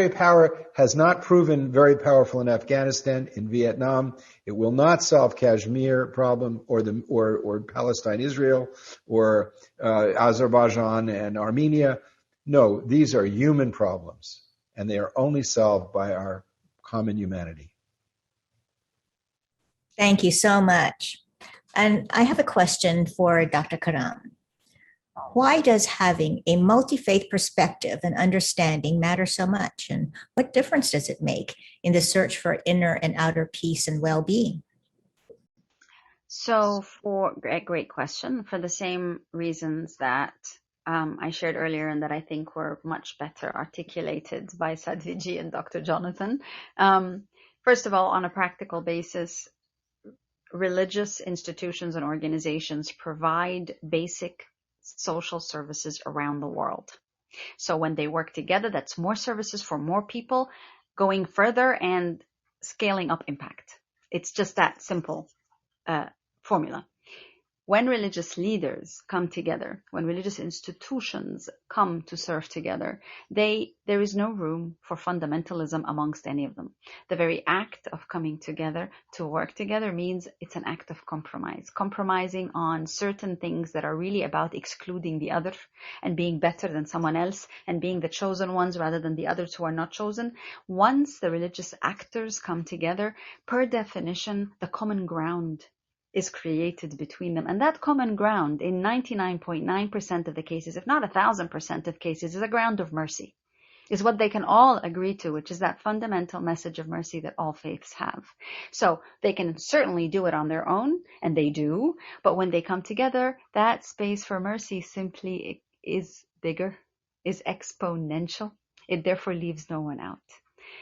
power has not proven very powerful in Afghanistan, in Vietnam. It will not solve Kashmir problem or Palestine, Israel, or Azerbaijan and Armenia. No, these are human problems, and they are only solved by our common humanity. Thank you so much. And I have a question for Dr. Karam. Why does having a multi-faith perspective and understanding matter so much? And what difference does it make in the search for inner and outer peace and well-being? So a great question. For the same reasons that I shared earlier and that I think were much better articulated by Sadhvi Ji and Dr. Jonathan. First of all, on a practical basis, religious institutions and organizations provide basic social services around the world. So when they work together, that's more services for more people, going further and scaling up impact. It's just that simple formula. When religious leaders come together, when religious institutions come to serve together, there is no room for fundamentalism amongst any of them. The very act of coming together to work together means it's an act of compromise, compromising on certain things that are really about excluding the other and being better than someone else and being the chosen ones rather than the others who are not chosen. Once the religious actors come together, per definition, the common ground is created between them. And that common ground, in 99.9% of the cases, if not 1,000% of cases, is a ground of mercy, is what they can all agree to, which is that fundamental message of mercy that all faiths have. So they can certainly do it on their own, and they do, but when they come together, that space for mercy simply is bigger, is exponential. It therefore leaves no one out.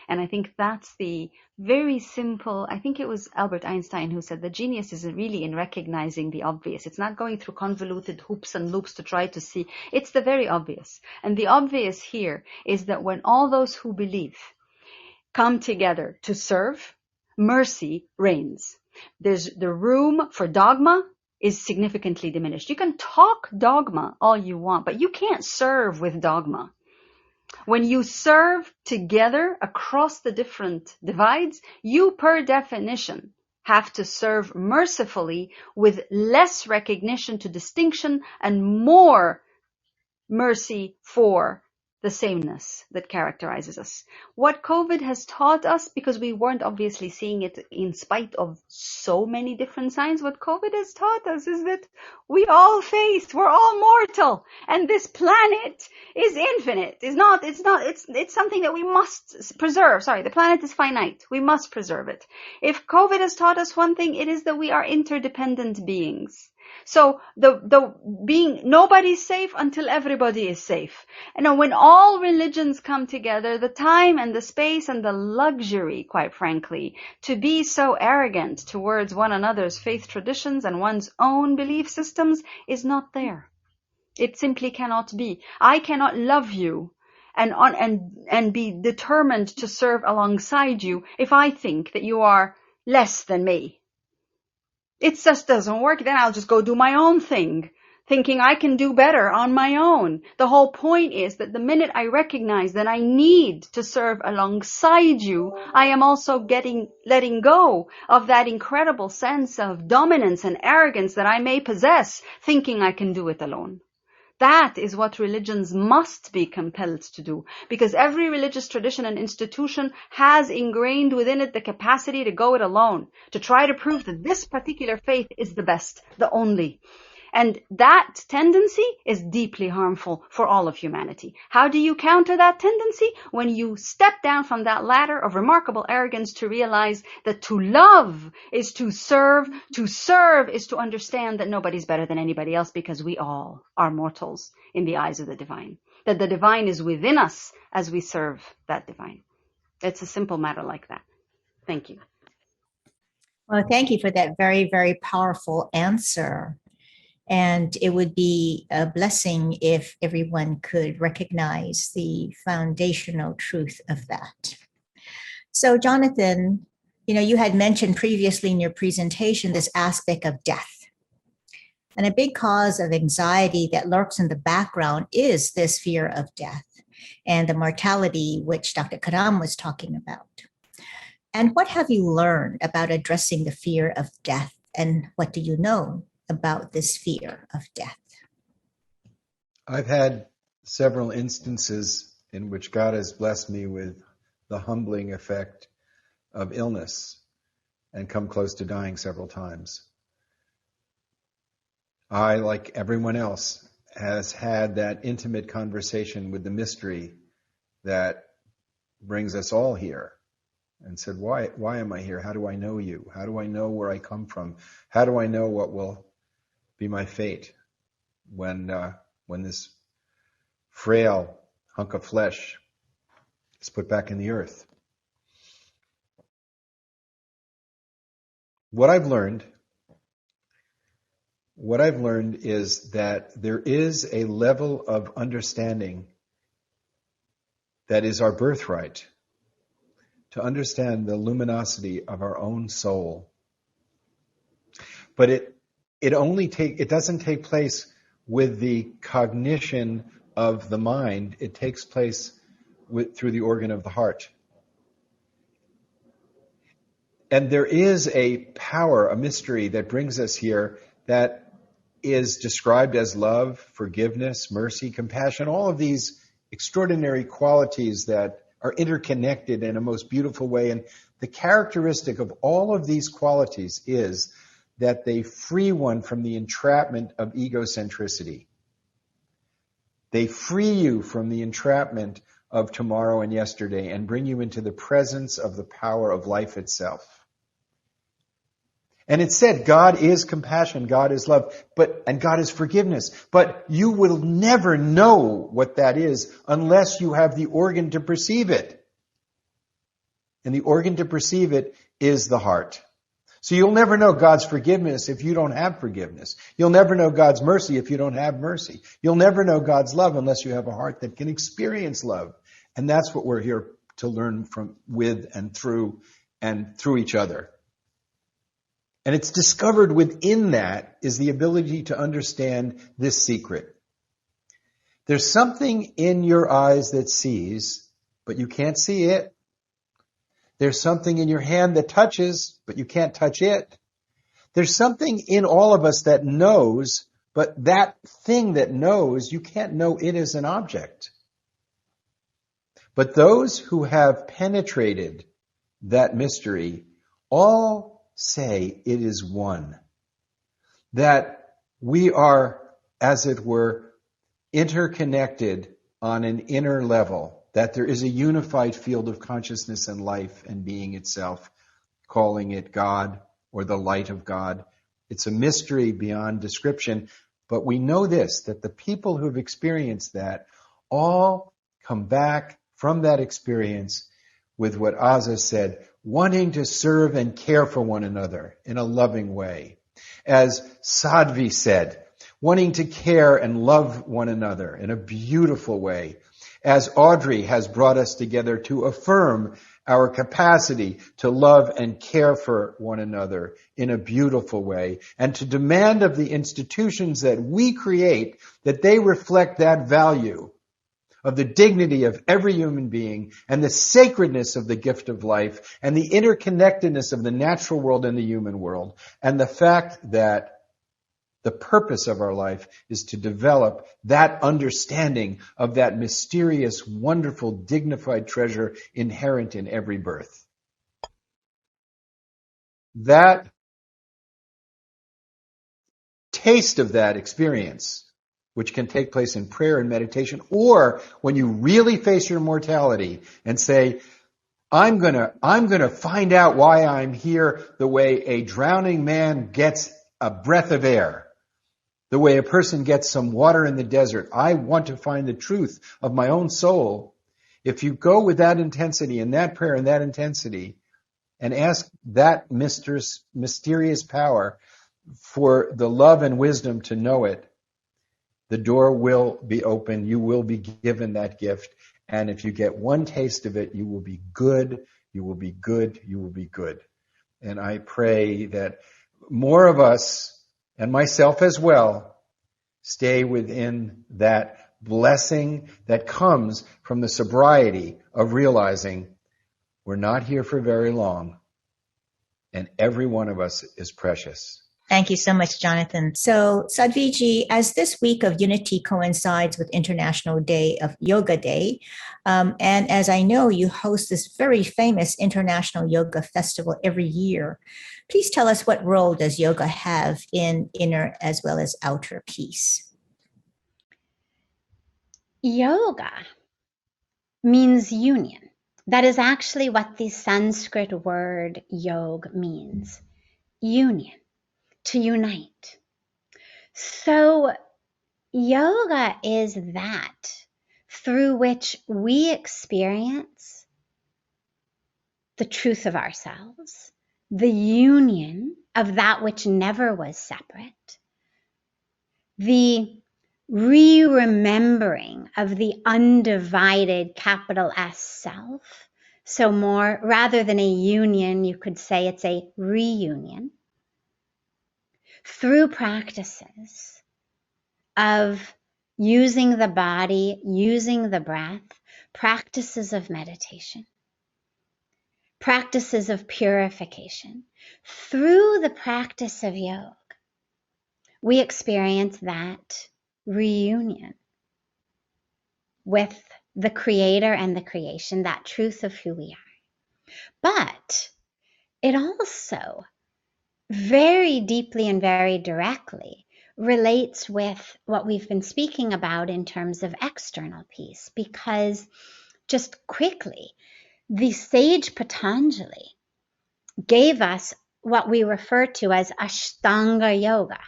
And I think that's the very simple, I think it was Albert Einstein who said the genius isn't really in recognizing the obvious. It's not going through convoluted hoops and loops to try to see. It's the very obvious. And the obvious here is that when all those who believe come together to serve, mercy reigns. There's the room for dogma is significantly diminished. You can talk dogma all you want, but you can't serve with dogma. When you serve together across the different divides, you per definition have to serve mercifully with less recognition to distinction and more mercy for the sameness that characterizes us. What COVID has taught us, because we weren't obviously seeing it in spite of so many different signs, what COVID has taught us is that we're all mortal, and this planet is infinite. It's something that we must preserve. Sorry, the planet is finite. We must preserve it. If COVID has taught us one thing, it is that we are interdependent beings. So nobody's safe until everybody is safe. And when all religions come together, the time and the space and the luxury, quite frankly, to be so arrogant towards one another's faith traditions and one's own belief systems is not there. It simply cannot be. I cannot love you and be determined to serve alongside you if I think that you are less than me. It just doesn't work. Then I'll just go do my own thing, thinking I can do better on my own. The whole point is that the minute I recognize that I need to serve alongside you, I am also letting go of that incredible sense of dominance and arrogance that I may possess, thinking I can do it alone. That is what religions must be compelled to do, because every religious tradition and institution has ingrained within it the capacity to go it alone, to try to prove that this particular faith is the best, the only. And that tendency is deeply harmful for all of humanity. How do you counter that tendency? When you step down from that ladder of remarkable arrogance to realize that to love is to serve is to understand that nobody's better than anybody else, because we all are mortals in the eyes of the divine. That the divine is within us as we serve that divine. It's a simple matter like that. Thank you. Well, thank you for that very, very powerful answer. And it would be a blessing if everyone could recognize the foundational truth of that. So, Jonathan, you had mentioned previously in your presentation this aspect of death. And a big cause of anxiety that lurks in the background is this fear of death and the mortality which Dr. Karam was talking about. And what have you learned about addressing the fear of death, and what do you know about this fear of death? I've had several instances in which God has blessed me with the humbling effect of illness and come close to dying several times. I, like everyone else, has had that intimate conversation with the mystery that brings us all here, and said, why am I here? How do I know you? How do I know where I come from? How do I know what will be my fate when this frail hunk of flesh is put back in the earth? What I've learned is that there is a level of understanding that is our birthright, to understand the luminosity of our own soul. But it doesn't take place with the cognition of the mind. It takes place through the organ of the heart. And there is a power, a mystery that brings us here that is described as love, forgiveness, mercy, compassion, all of these extraordinary qualities that are interconnected in a most beautiful way. And the characteristic of all of these qualities is that they free one from the entrapment of egocentricity. They free you from the entrapment of tomorrow and yesterday and bring you into the presence of the power of life itself. And it said, God is compassion, God is love, and God is forgiveness. But you will never know what that is unless you have the organ to perceive it. And the organ to perceive it is the heart. So you'll never know God's forgiveness if you don't have forgiveness. You'll never know God's mercy if you don't have mercy. You'll never know God's love unless you have a heart that can experience love. And that's what we're here to learn from, with and through each other. And it's discovered within that is the ability to understand this secret. There's something in your eyes that sees, but you can't see it. There's something in your hand that touches, but you can't touch it. There's something in all of us that knows, But that thing that knows, you can't know it as an object. But those who have penetrated that mystery all say it is one. That we are, as it were, interconnected on an inner level. That there is a unified field of consciousness and life and being itself, calling it God or the light of God. It's a mystery beyond description. But we know this, that the people who've experienced that all come back from that experience with what Azza said, wanting to serve and care for one another in a loving way. As Sadhvi said, wanting to care and love one another in a beautiful way. As Audrey has brought us together to affirm our capacity to love and care for one another in a beautiful way, and to demand of the institutions that we create that they reflect that value of the dignity of every human being and the sacredness of the gift of life and the interconnectedness of the natural world and the human world, and the fact that the purpose of our life is to develop that understanding of that mysterious, wonderful, dignified treasure inherent in every birth. That taste of that experience, which can take place in prayer and meditation, or when you really face your mortality and say, I'm gonna find out why I'm here the way a drowning man gets a breath of air. The way a person gets some water in the desert. I want to find the truth of my own soul. If you go with that intensity and that prayer and that intensity and ask that mysterious power for the love and wisdom to know it, the door will be open. You will be given that gift. And if you get one taste of it, you will be good. You will be good. You will be good. And I pray that more of us, and myself as well, stay within that blessing that comes from the sobriety of realizing we're not here for very long, and every one of us is precious. Thank you so much, Jonathan. So, Sadhviji, as this week of Unity coincides with International Day of Yoga Day, and as I know you host this very famous International Yoga Festival every year, please tell us, what role does yoga have in inner as well as outer peace? Yoga means union. That is actually what the Sanskrit word yog means. Union, to unite. So yoga is that through which we experience the truth of ourselves, the union of that which never was separate, the re-remembering of the undivided capital S self. So more, rather than a union, you could say it's a reunion through practices of using the body, using the breath, practices of meditation, practices of purification. Through the practice of yoga, we experience that reunion with the Creator and the creation, that truth of who we are. But it also very deeply and very directly relates with what we've been speaking about in terms of external peace, because just quickly, the sage Patanjali gave us what we refer to as Ashtanga Yoga.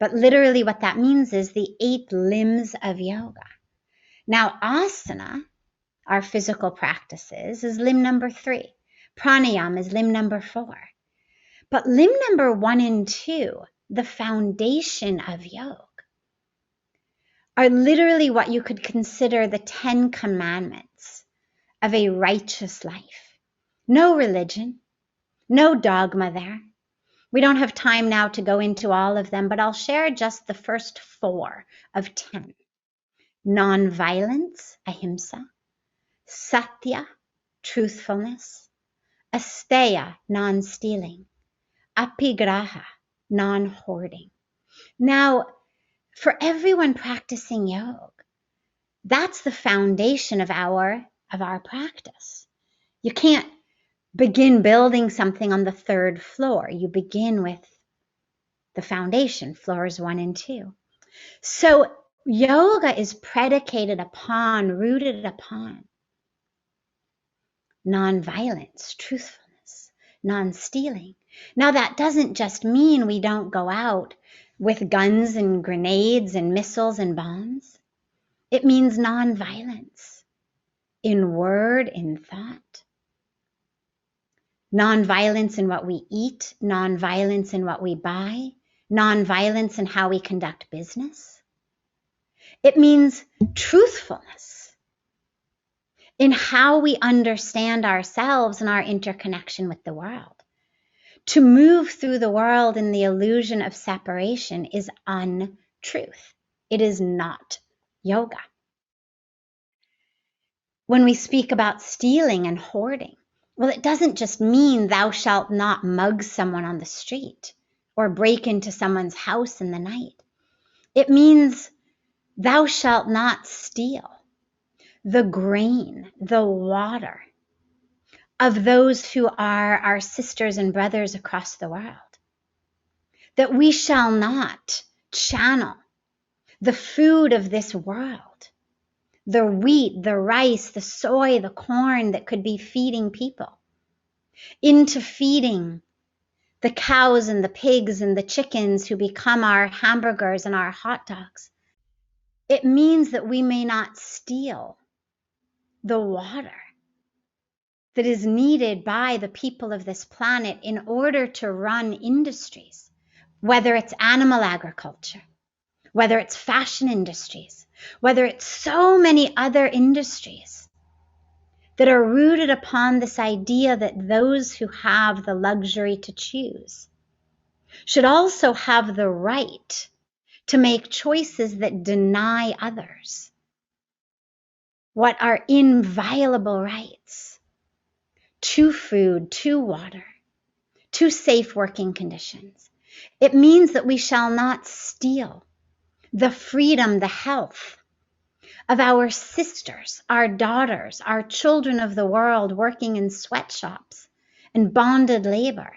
But literally what that means is the 8 limbs of yoga. Now, asana, our physical practices, is limb number 3. Pranayama is limb number 4. But limb number 1 and 2, the foundation of yoga, are literally what you could consider the 10 commandments of a righteous life. No religion, no dogma there. We don't have time now to go into all of them, but I'll share just the first 4 of 10. Non-violence, ahimsa. Satya, truthfulness. Asteya, non-stealing. Apigraha, non-hoarding. Now, for everyone practicing yoga, that's the foundation of our practice. You can't begin building something on the third floor. You begin with the foundation, floors 1 and 2. So yoga is predicated upon, rooted upon nonviolence, truthfulness, non-stealing. Now that doesn't just mean we don't go out with guns and grenades and missiles and bombs. It means nonviolence in word, in thought. Nonviolence in what we eat, nonviolence in what we buy, nonviolence in how we conduct business. It means truthfulness in how we understand ourselves and our interconnection with the world. To move through the world in the illusion of separation is untruth. It is not yoga. When we speak about stealing and hoarding, well, it doesn't just mean thou shalt not mug someone on the street or break into someone's house in the night. It means thou shalt not steal the grain, the water of those who are our sisters and brothers across the world. That we shall not channel the food of this world, the wheat, the rice, the soy, the corn that could be feeding people, into feeding the cows and the pigs and the chickens who become our hamburgers and our hot dogs. It means that we may not steal the water that is needed by the people of this planet in order to run industries, whether it's animal agriculture, whether it's fashion industries, whether it's so many other industries that are rooted upon this idea that those who have the luxury to choose should also have the right to make choices that deny others what are inviolable rights to food, to water, to safe working conditions. It means that we shall not steal the freedom, the health of our sisters, our daughters, our children of the world working in sweatshops and bonded labor,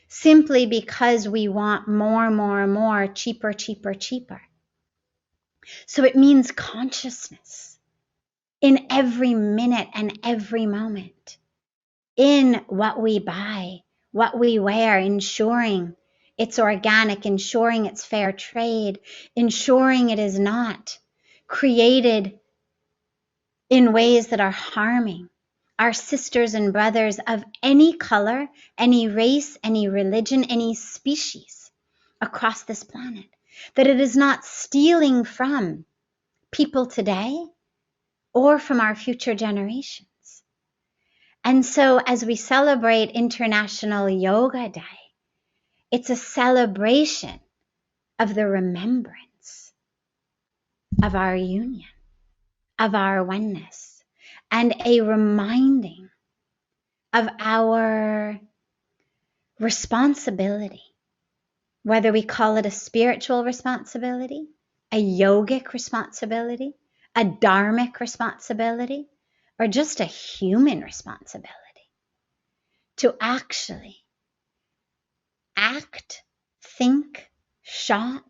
simply because we want more, cheaper. So it means consciousness in every minute and every moment, in what we buy, what we wear, ensuring it's organic, ensuring it's fair trade, ensuring it is not created in ways that are harming our sisters and brothers of any color, any race, any religion, any species across this planet. That it is not stealing from people today or from our future generations. And so as we celebrate International Yoga Day, it's a celebration of the remembrance of our union, of our oneness, and a reminding of our responsibility, whether we call it a spiritual responsibility, a yogic responsibility, a dharmic responsibility, or just a human responsibility, to actually act, think, shop,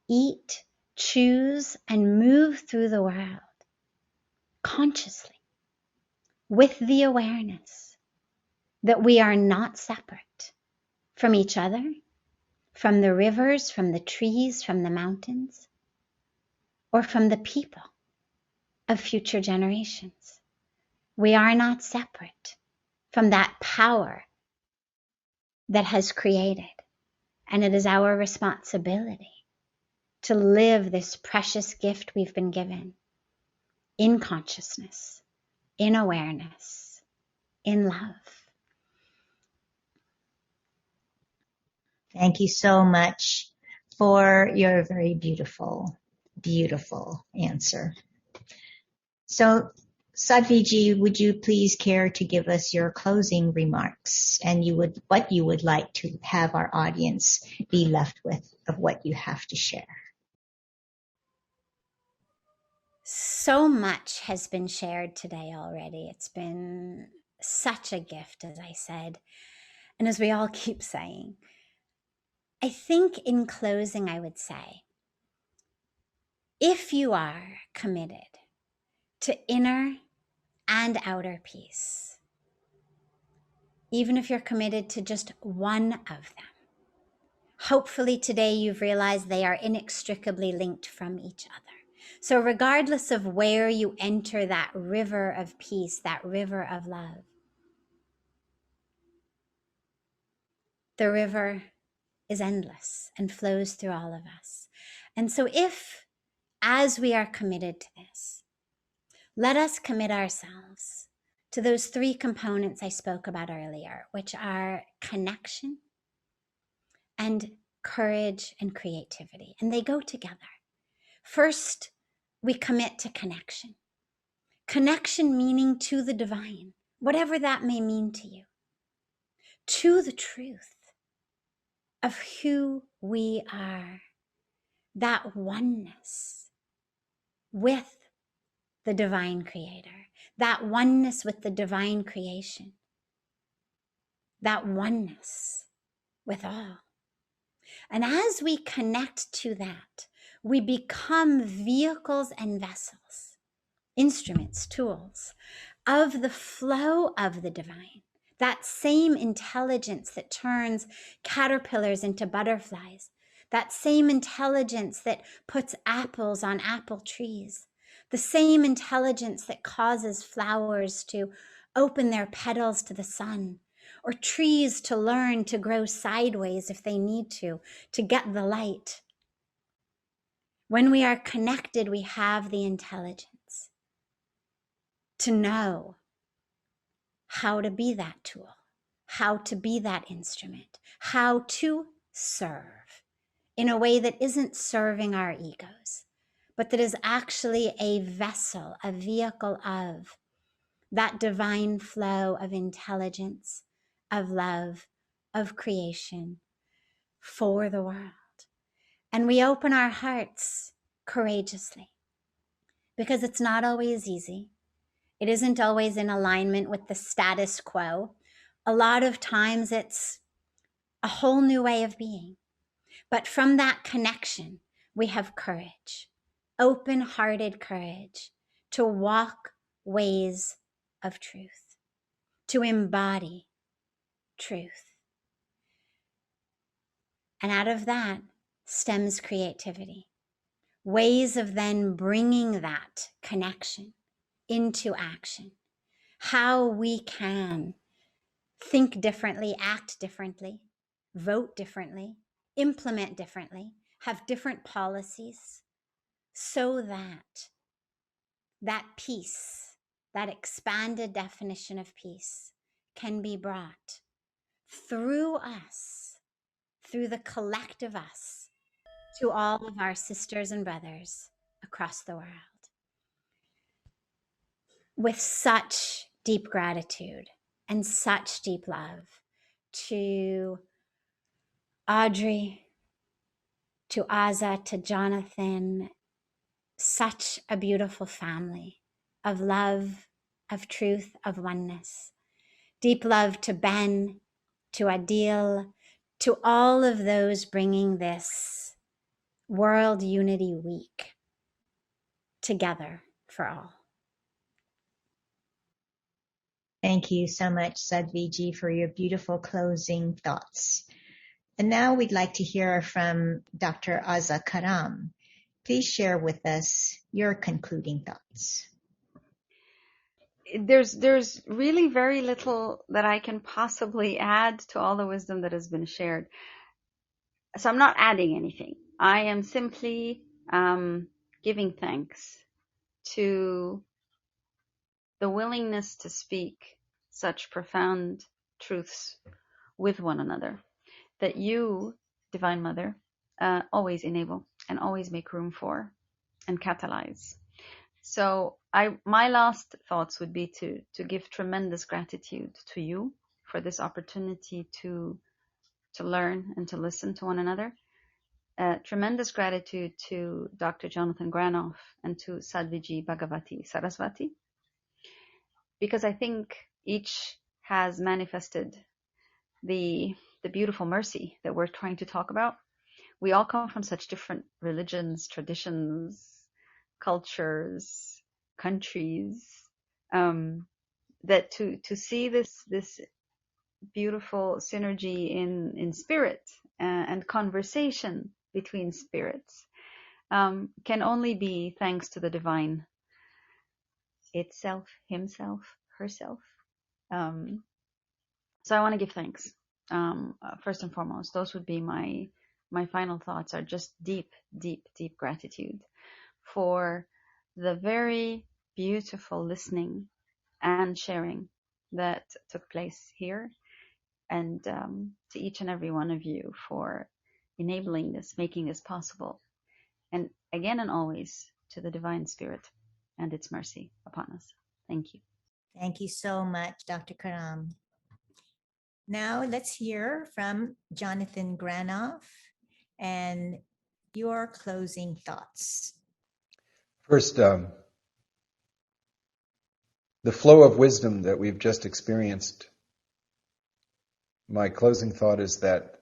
eat, choose, and move through the world consciously with the awareness that we are not separate from each other, from the rivers, from the trees, from the mountains, or from the people of future generations. We are not separate from that power that has created, and it is our responsibility to live this precious gift we've been given in consciousness, in awareness, in love. Thank you so much for your very beautiful, beautiful answer. So, Sadhvi ji, would you please care to give us your closing remarks and what you would like to have our audience be left with of what you have to share? So much has been shared today already. It's been such a gift, as I said. And as we all keep saying, I think in closing, I would say, if you are committed to inner and outer peace, even if you're committed to just one of them, hopefully today you've realized they are inextricably linked from each other. So regardless of where you enter that river of peace, that river of love, the river is endless and flows through all of us. And so if, as we are committed to this, let us commit ourselves to those three components I spoke about earlier, which are connection and courage and creativity. And they go together. First, we commit to connection. Connection meaning to the divine, whatever that may mean to you, to the truth of who we are, that oneness with the divine creator, that oneness with the divine creation, that oneness with all. And as we connect to that, we become vehicles and vessels, instruments, tools of the flow of the divine, that same intelligence that turns caterpillars into butterflies, that same intelligence that puts apples on apple trees, the same intelligence that causes flowers to open their petals to the sun, or trees to learn to grow sideways if they need to get the light. When we are connected, we have the intelligence to know how to be that tool, how to be that instrument, how to serve in a way that isn't serving our egos, but that is actually a vessel, a vehicle of that divine flow of intelligence, of love, of creation for the world. And we open our hearts courageously because it's not always easy. It isn't always in alignment with the status quo. A lot of times it's a whole new way of being. But from that connection, we have courage, open-hearted courage to walk ways of truth, to embody truth. And out of that stems creativity, ways of then bringing that connection into action, how we can think differently, act differently, vote differently, implement differently, have different policies, so that that peace, that expanded definition of peace, can be brought through us, through the collective us, to all of our sisters and brothers across the world. With such deep gratitude and such deep love to Audrey, to Azza, to Jonathan, such a beautiful family of love, of truth, of oneness. Deep love to Ben, to Adil, to all of those bringing this World Unity Week together for all. Thank you so much, Sadhvi ji, for your beautiful closing thoughts. And now we'd like to hear from Dr. Azza Karam. Please share with us your concluding thoughts. There's really very little that I can possibly add to all the wisdom that has been shared. So I'm not adding anything. I am simply giving thanks to the willingness to speak such profound truths with one another that you, Divine Mother, always enable and always make room for and catalyze. So my last thoughts would be to give tremendous gratitude to you for this opportunity to learn and to listen to one another, tremendous gratitude to Dr. Jonathan Granoff and to Sadhvi Bhagawati Saraswati, because I think each has manifested the beautiful mercy that we're trying to talk about. We all come from such different religions, traditions, cultures, countries, that to see this beautiful synergy in spirit and conversation between spirits can only be thanks to the divine itself, himself, herself. So I want to give thanks. First and foremost, those would be my final thoughts, are just deep, deep, deep gratitude for the very beautiful listening and sharing that took place here, and to each and every one of you for enabling this, making this possible, and again and always to the Divine Spirit and its mercy upon us. Thank you. Thank you so much, Dr. Karam. Now let's hear from Jonathan Granoff and your closing thoughts. First, the flow of wisdom that we've just experienced, my closing thought is that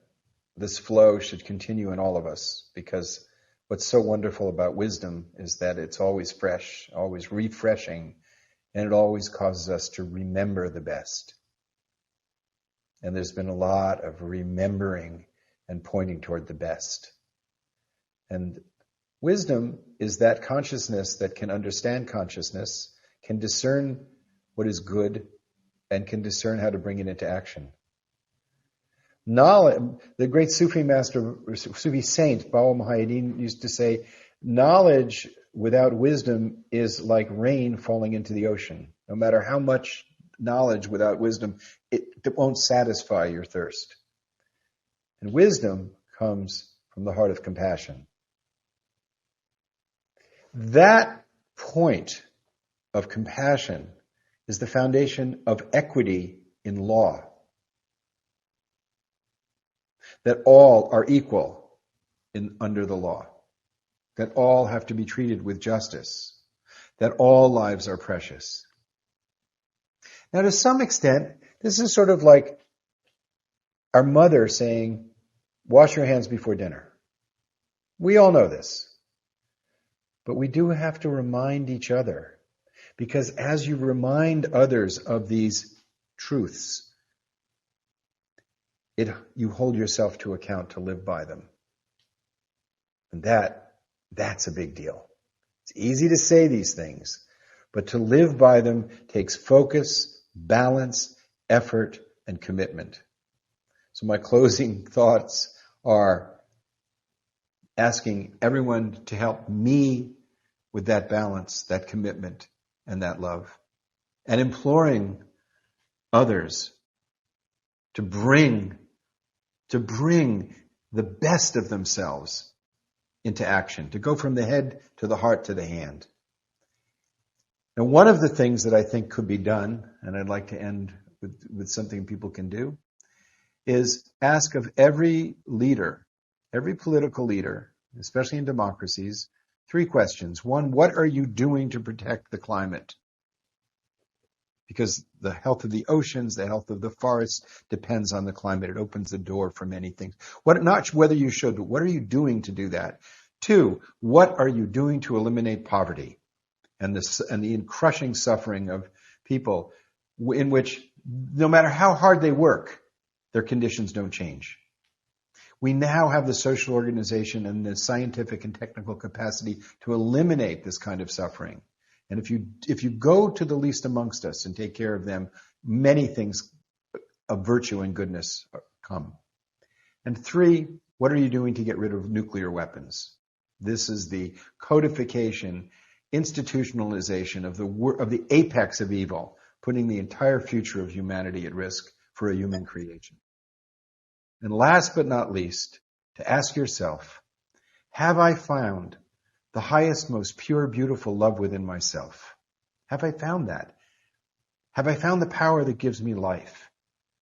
this flow should continue in all of us, because what's so wonderful about wisdom is that it's always fresh, always refreshing, and it always causes us to remember the best. And there's been a lot of remembering and pointing toward the best. And wisdom is that consciousness that can understand consciousness, can discern what is good, and can discern how to bring it into action. Knowledge, the great Sufi master, Sufi saint, Bawa Muhyiddin used to say, knowledge without wisdom is like rain falling into the ocean. No matter how much knowledge without wisdom, it won't satisfy your thirst. And wisdom comes from the heart of compassion. That point of compassion is the foundation of equity in law. That all are equal under the law. That all have to be treated with justice. That all lives are precious. Now, to some extent, this is sort of like our mother saying, wash your hands before dinner. We all know this. But we do have to remind each other, because as you remind others of these truths, you hold yourself to account to live by them. And that's a big deal. It's easy to say these things, but to live by them takes focus, balance, effort, and commitment. So my closing thoughts are asking everyone to help me with that balance, that commitment, and that love, and imploring others to bring the best of themselves into action, to go from the head to the heart to the hand. Now, one of the things that I think could be done, and I'd like to end with something people can do, is ask of every leader, every political leader, especially in democracies, 3 questions. 1, what are you doing to protect the climate? Because the health of the oceans, the health of the forests depends on the climate. It opens the door for many things. Not whether you should, but what are you doing to do that? 2, what are you doing to eliminate poverty and the crushing suffering of people in which no matter how hard they work, their conditions don't change? We now have the social organization and the scientific and technical capacity to eliminate this kind of suffering. And if you go to the least amongst us and take care of them, many things of virtue and goodness come. And 3, what are you doing to get rid of nuclear weapons? This is the codification, institutionalization of the apex of evil, putting the entire future of humanity at risk for a human creation. And last but not least, to ask yourself, have I found the highest, most pure, beautiful love within myself? Have I found that? Have I found the power that gives me life?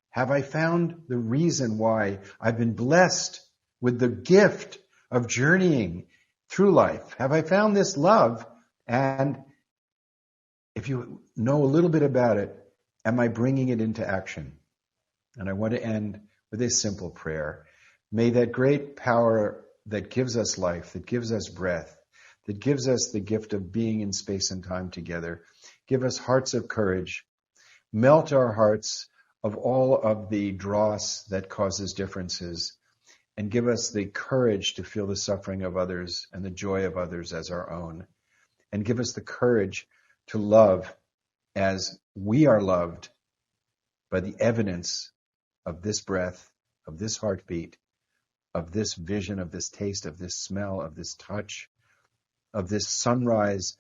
Have I found the reason why I've been blessed with the gift of journeying through life? Have I found this love? And if you know a little bit about it, am I bringing it into action? And I want to end with a simple prayer. May that great power that gives us life, that gives us breath, that gives us the gift of being in space and time together, give us hearts of courage, melt our hearts of all of the dross that causes differences, and give us the courage to feel the suffering of others and the joy of others as our own, and give us the courage to love as we are loved by the evidence of this breath, of this heartbeat, of this vision, of this taste, of this smell, of this touch, of this sunrise,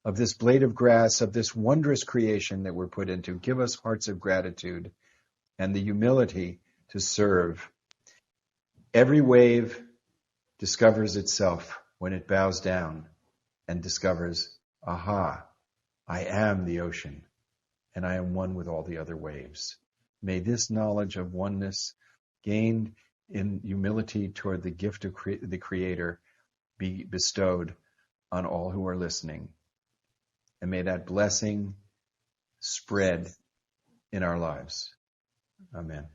of this blade of grass, of this wondrous creation that we're put into. Give us hearts of gratitude and the humility to serve. Every wave discovers itself when it bows down and discovers, aha, I am the ocean and I am one with all the other waves. May this knowledge of oneness gained in humility toward the gift of the Creator be bestowed on all who are listening. And may that blessing spread in our lives. Amen.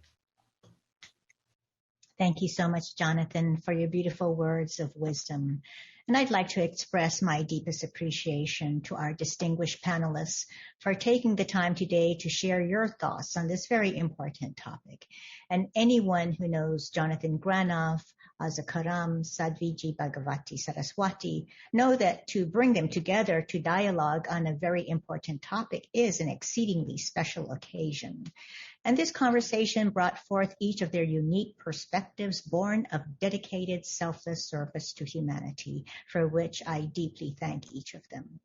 Thank you so much, Jonathan, for your beautiful words of wisdom. And I'd like to express my deepest appreciation to our distinguished panelists for taking the time today to share your thoughts on this very important topic. And anyone who knows Jonathan Granoff, Azza Karam, Sadhvi Bhagawati Saraswati, know that to bring them together to dialogue on a very important topic is an exceedingly special occasion. And this conversation brought forth each of their unique perspectives born of dedicated, selfless service to humanity, for which I deeply thank each of them.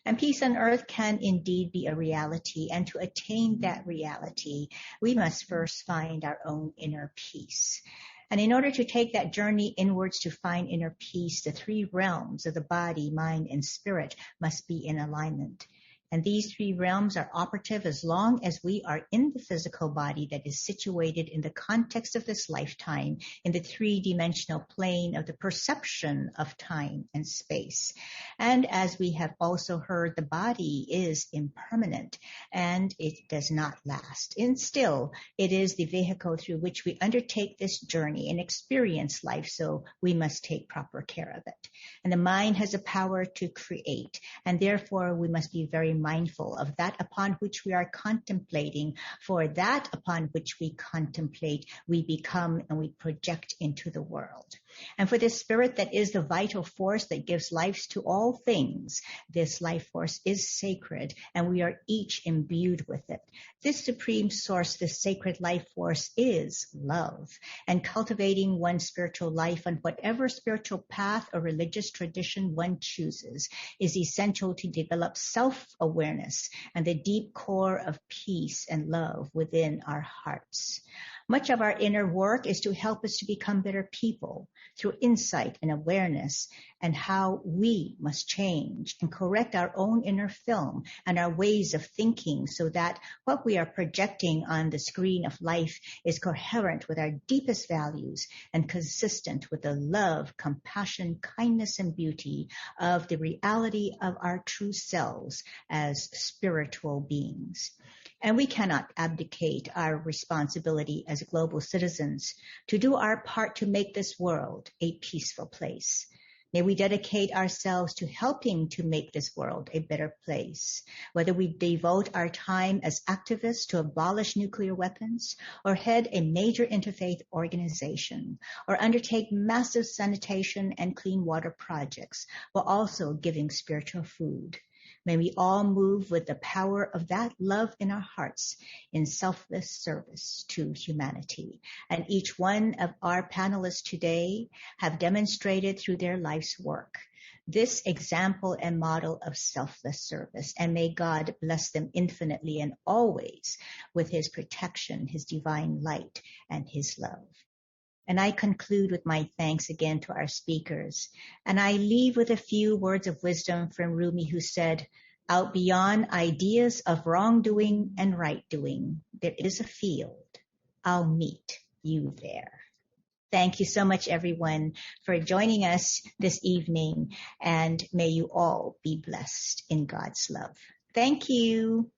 And peace on earth can indeed be a reality, and to attain that reality, we must first find our own inner peace. And in order to take that journey inwards to find inner peace, the three realms of the body, mind, and spirit must be in alignment. And these three realms are operative as long as we are in the physical body that is situated in the context of this lifetime, in the three-dimensional plane of the perception of time and space. And as we have also heard, the body is impermanent and it does not last. And still, it is the vehicle through which we undertake this journey and experience life, so we must take proper care of it. And the mind has a power to create, and therefore we must be very mindful of that upon which we are contemplating, for that upon which we contemplate, we become and we project into the world. And for this spirit that is the vital force that gives life to all things, this life force is sacred, and we are each imbued with it. This supreme source, this sacred life force, is love. And cultivating one's spiritual life on whatever spiritual path or religious tradition one chooses is essential to develop self-awareness and the deep core of peace and love within our hearts. Much of our inner work is to help us to become better people through insight and awareness, and how we must change and correct our own inner film and our ways of thinking, so that what we are projecting on the screen of life is coherent with our deepest values and consistent with the love, compassion, kindness, and beauty of the reality of our true selves as spiritual beings. And we cannot abdicate our responsibility as global citizens to do our part to make this world a peaceful place. May we dedicate ourselves to helping to make this world a better place, whether we devote our time as activists to abolish nuclear weapons, or head a major interfaith organization, or undertake massive sanitation and clean water projects, while also giving spiritual food. May we all move with the power of that love in our hearts in selfless service to humanity. And each one of our panelists today have demonstrated through their life's work this example and model of selfless service. And may God bless them infinitely and always with his protection, his divine light, and his love. And I conclude with my thanks again to our speakers. And I leave with a few words of wisdom from Rumi, who said, "Out beyond ideas of wrongdoing and right doing, there is a field. I'll meet you there." Thank you so much, everyone, for joining us this evening, and may you all be blessed in God's love. Thank you.